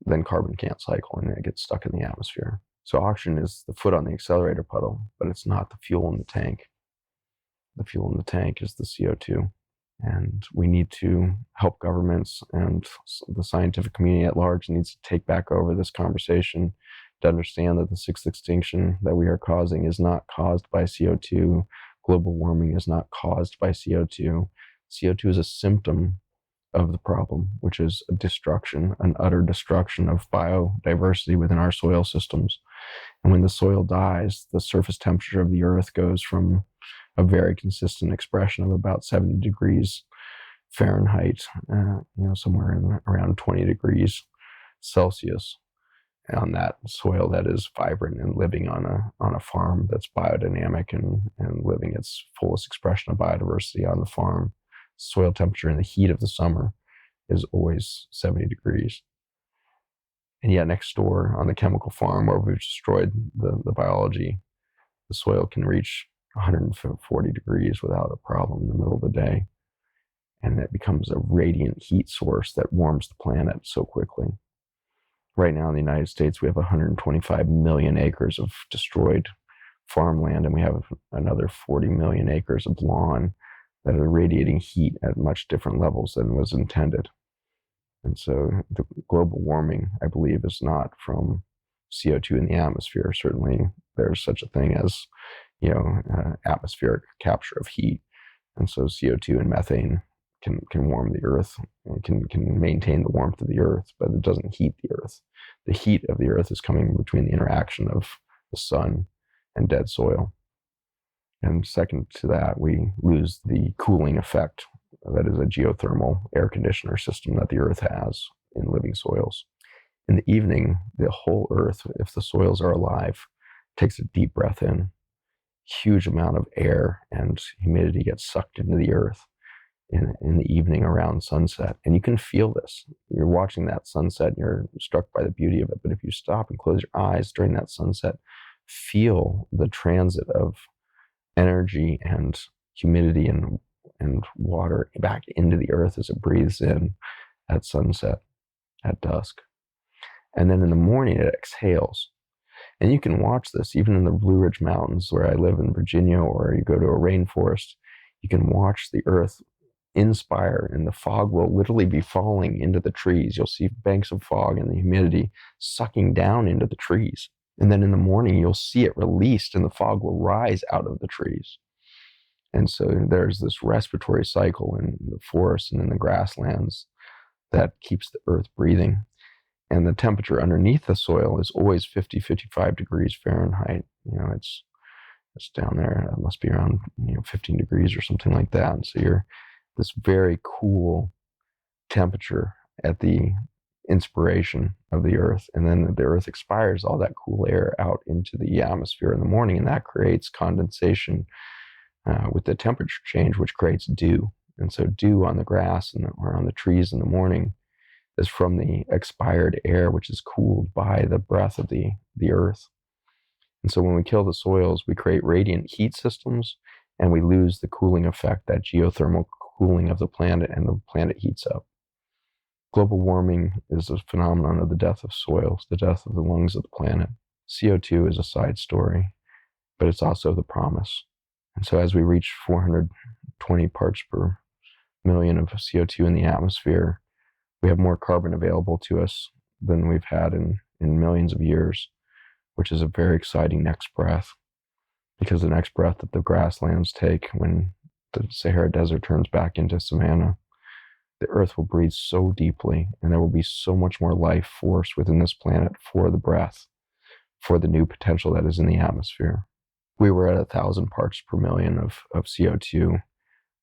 then carbon can't cycle and it gets stuck in the atmosphere. So oxygen is the foot on the accelerator pedal, but it's not the fuel in the tank. The fuel in the tank is the CO2. And we need to help governments and the scientific community at large needs to take back over this conversation to understand that the sixth extinction that we are causing is not caused by CO2. Global warming is not caused by CO2. CO2 is a symptom of the problem, which is a destruction, an utter destruction of biodiversity within our soil systems. And when the soil dies, the surface temperature of the earth goes from a very consistent expression of about 70 degrees Fahrenheit, somewhere in around 20 degrees Celsius on that soil that is vibrant and living on a farm that's biodynamic and living its fullest expression of biodiversity on the farm. Soil temperature in the heat of the summer is always 70 degrees. And yet next door on the chemical farm where we've destroyed the biology, the soil can reach 140 degrees without a problem in the middle of the day. And that becomes a radiant heat source that warms the planet so quickly. Right now in the United States, we have 125 million acres of destroyed farmland, and we have another 40 million acres of lawn that are radiating heat at much different levels than was intended. And so the global warming, I believe, is not from CO2 in the atmosphere. Certainly there's such a thing as, atmospheric capture of heat. And so CO2 and methane can warm the earth and can maintain the warmth of the earth, but it doesn't heat the earth. The heat of the earth is coming between the interaction of the sun and dead soil. And second to that, we lose the cooling effect that is a geothermal air conditioner system that the earth has in living soils. In the evening, the whole earth, if the soils are alive, takes a deep breath in. Huge amount of air and humidity gets sucked into the earth in the evening around sunset. And you can feel this. You're watching that sunset and you're struck by the beauty of it. But if you stop and close your eyes during that sunset, feel the transit of energy and humidity and water back into the earth as it breathes in at sunset, at dusk. And then in the morning, it exhales. And you can watch this even in the Blue Ridge Mountains where I live in Virginia, or you go to a rainforest, you can watch the earth inspire, and the fog will literally be falling into the trees. You'll see banks of fog and the humidity sucking down into the trees. And then in the morning, you'll see it released and the fog will rise out of the trees. And so there's this respiratory cycle in the forests and in the grasslands that keeps the earth breathing. And the temperature underneath the soil is always 50, 55 degrees Fahrenheit. It's down there. It must be around 15 degrees or something like that. And so you're this very cool temperature at the inspiration of the earth. And then the earth expires all that cool air out into the atmosphere in the morning. And that creates condensation with the temperature change, which creates dew. And so dew on the grass or on the trees in the morning is from the expired air, which is cooled by the breath of the earth. And so when we kill the soils, we create radiant heat systems and we lose the cooling effect, that geothermal cooling of the planet, and the planet heats up. Global warming is a phenomenon of the death of soils, the death of the lungs of the planet. CO2 is a side story, but it's also the promise. And so as we reach 420 parts per million of CO2 in the atmosphere, we have more carbon available to us than we've had in millions of years, which is a very exciting next breath, because the next breath that the grasslands take when the Sahara Desert turns back into savanna, the earth will breathe so deeply, and there will be so much more life force within this planet for the breath, for the new potential that is in the atmosphere. We were at 1,000 parts per million of CO2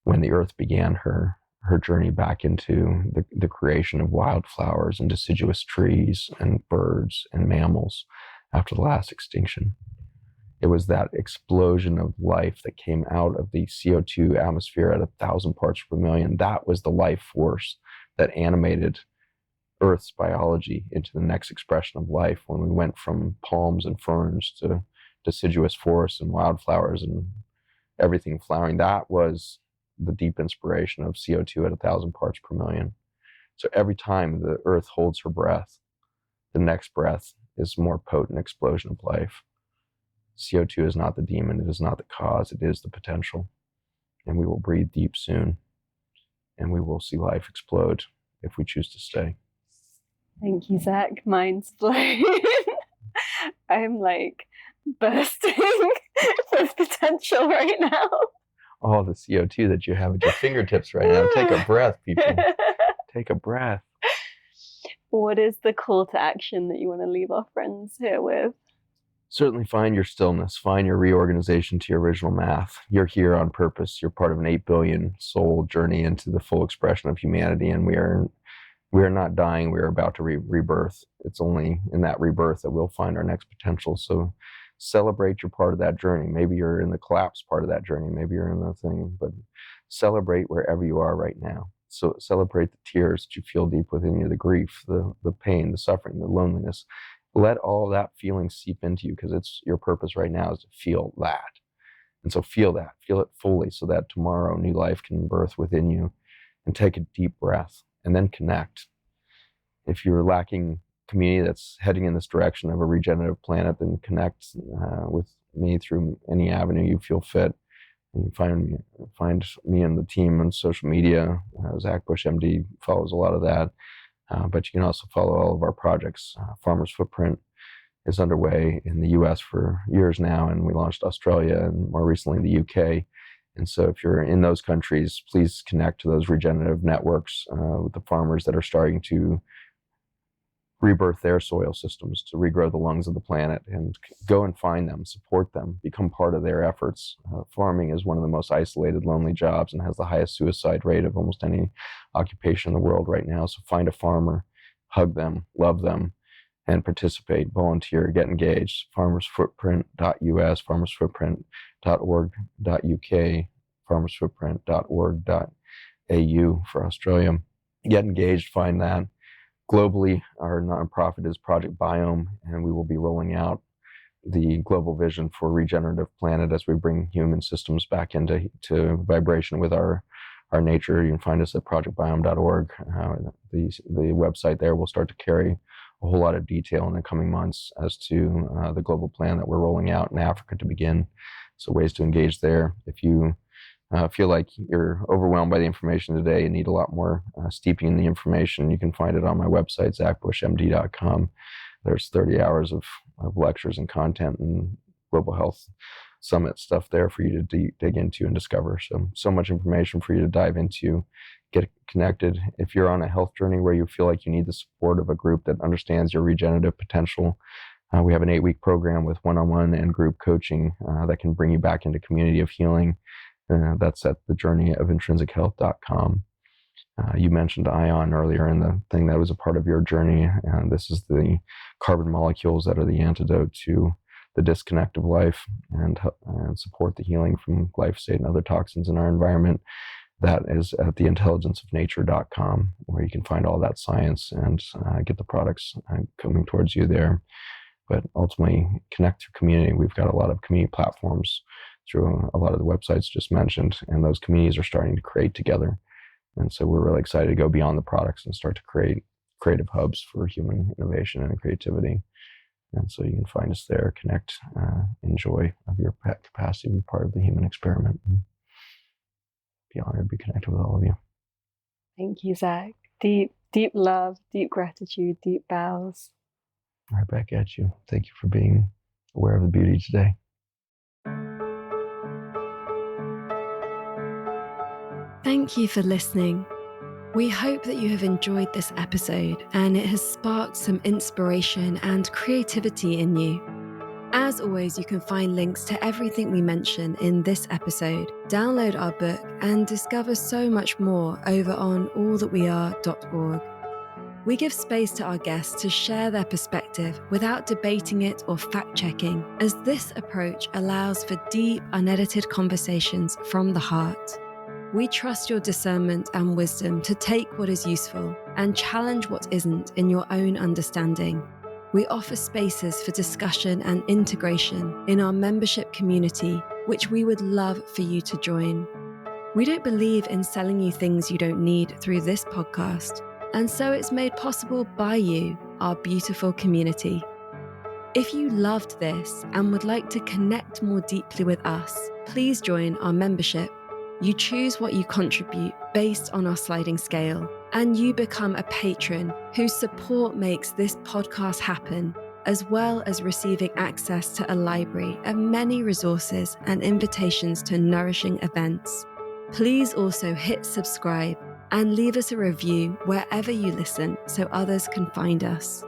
when the earth began her journey back into the creation of wildflowers and deciduous trees and birds and mammals after the last extinction. It was that explosion of life that came out of the CO2 atmosphere at 1,000 parts per million. That was the life force that animated Earth's biology into the next expression of life when we went from palms and ferns to deciduous forests and wildflowers and everything flowering. That was the deep inspiration of CO2 at 1,000 parts per million. So every time the Earth holds her breath, the next breath is a more potent explosion of life. CO2 is not the demon, it is not the cause, it is the potential. And we will breathe deep soon, and we will see life explode if we choose to stay. Thank you, Zach. Mind's blown. I'm like bursting with potential right now. All the CO2 that you have at your fingertips right now. Take a breath, people. Take a breath. What is the call to action that you want to leave our friends here with? Certainly find your stillness, find your reorganization to your original math. You're here on purpose. You're part of an 8 billion soul journey into the full expression of humanity, and we are not dying. We are about to rebirth. It's only in that rebirth that we'll find our next potential. So celebrate your part of that journey. Maybe you're in the collapse part of that journey. Maybe you're in the thing, but celebrate wherever you are right now. So celebrate the tears that you feel deep within you, the grief, the pain, the suffering, the loneliness. Let all that feeling seep into you, because it's your purpose right now is to feel that. And so feel it fully, so that tomorrow new life can birth within you. And take a deep breath and then connect. If you're lacking community that's heading in this direction of a regenerative planet, then connect with me through any avenue you feel fit. You can find me and the team on social media. Zach Bush, MD, follows a lot of that. But you can also follow all of our projects. Farmer's Footprint is underway in the US for years now, and we launched Australia and more recently the UK. And so if you're in those countries, please connect to those regenerative networks with the farmers that are starting to rebirth their soil systems, to regrow the lungs of the planet, and go and find them, support them, become part of their efforts. Farming is one of the most isolated, lonely jobs and has the highest suicide rate of almost any occupation in the world right now. So find a farmer, hug them, love them, and participate, volunteer, get engaged. Farmersfootprint.us, farmersfootprint.org.uk, farmersfootprint.org.au for Australia. Get engaged, find that. Globally, our nonprofit is Project Biome, and we will be rolling out the global vision for regenerative planet as we bring human systems back into vibration with our nature. You can find us at projectbiome.org. The website there will start to carry a whole lot of detail in the coming months as to the global plan that we're rolling out in Africa to begin. So ways to engage there. If you feel like you're overwhelmed by the information today and need a lot more steeping in the information, you can find it on my website, zachbushmd.com. There's 30 hours of lectures and content and global health summit stuff there for you to dig into and discover. So much information for you to dive into, get connected. If you're on a health journey where you feel like you need the support of a group that understands your regenerative potential, we have an 8-week program with one-on-one and group coaching that can bring you back into community of healing. That's at thejourneyofintrinsichealth.com. You mentioned ion earlier in the thing that was a part of your journey, and this is the carbon molecules that are the antidote to the disconnect of life and support the healing from glyphosate and other toxins in our environment. That is at theintelligenceofnature.com, where you can find all that science and get the products coming towards you there. But ultimately, connect through community. We've got a lot of community platforms through a lot of the websites just mentioned, and those communities are starting to create together. And so we're really excited to go beyond the products and start to create creative hubs for human innovation and creativity. And so you can find us there, connect, enjoy of your capacity to be part of the human experiment. And be honored to be connected with all of you. Thank you, Zach. Deep love, deep gratitude, deep bows. Right back at you. Thank you for being aware of the beauty today. Thank you for listening. We hope that you have enjoyed this episode and it has sparked some inspiration and creativity in you. As always, you can find links to everything we mention in this episode, download our book, and discover so much more over on allthatweare.org. We give space to our guests to share their perspective without debating it or fact-checking, as this approach allows for deep, unedited conversations from the heart. We trust your discernment and wisdom to take what is useful and challenge what isn't in your own understanding. We offer spaces for discussion and integration in our membership community, which we would love for you to join. We don't believe in selling you things you don't need through this podcast, and so it's made possible by you, our beautiful community. If you loved this and would like to connect more deeply with us, please join our membership. You choose what you contribute based on our sliding scale, and you become a patron whose support makes this podcast happen, as well as receiving access to a library of many resources and invitations to nourishing events. Please also hit subscribe and leave us a review wherever you listen so others can find us.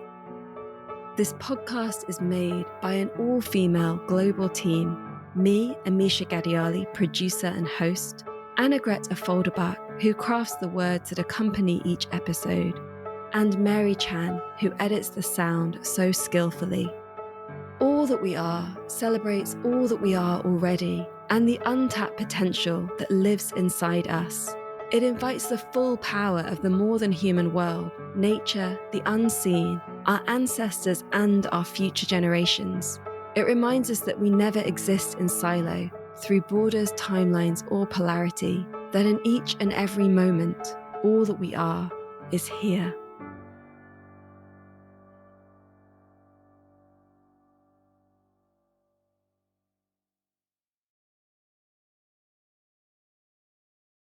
This podcast is made by an all-female global team. Me, Amisha Gadiali, producer and host, Annegret Afolderbach, who crafts the words that accompany each episode, and Mary Chan, who edits the sound so skillfully. All That We Are celebrates all that we are already and the untapped potential that lives inside us. It invites the full power of the more than human world, nature, the unseen, our ancestors, and our future generations. It reminds us that we never exist in silo, through borders, timelines, or polarity, that in each and every moment, all that we are is here.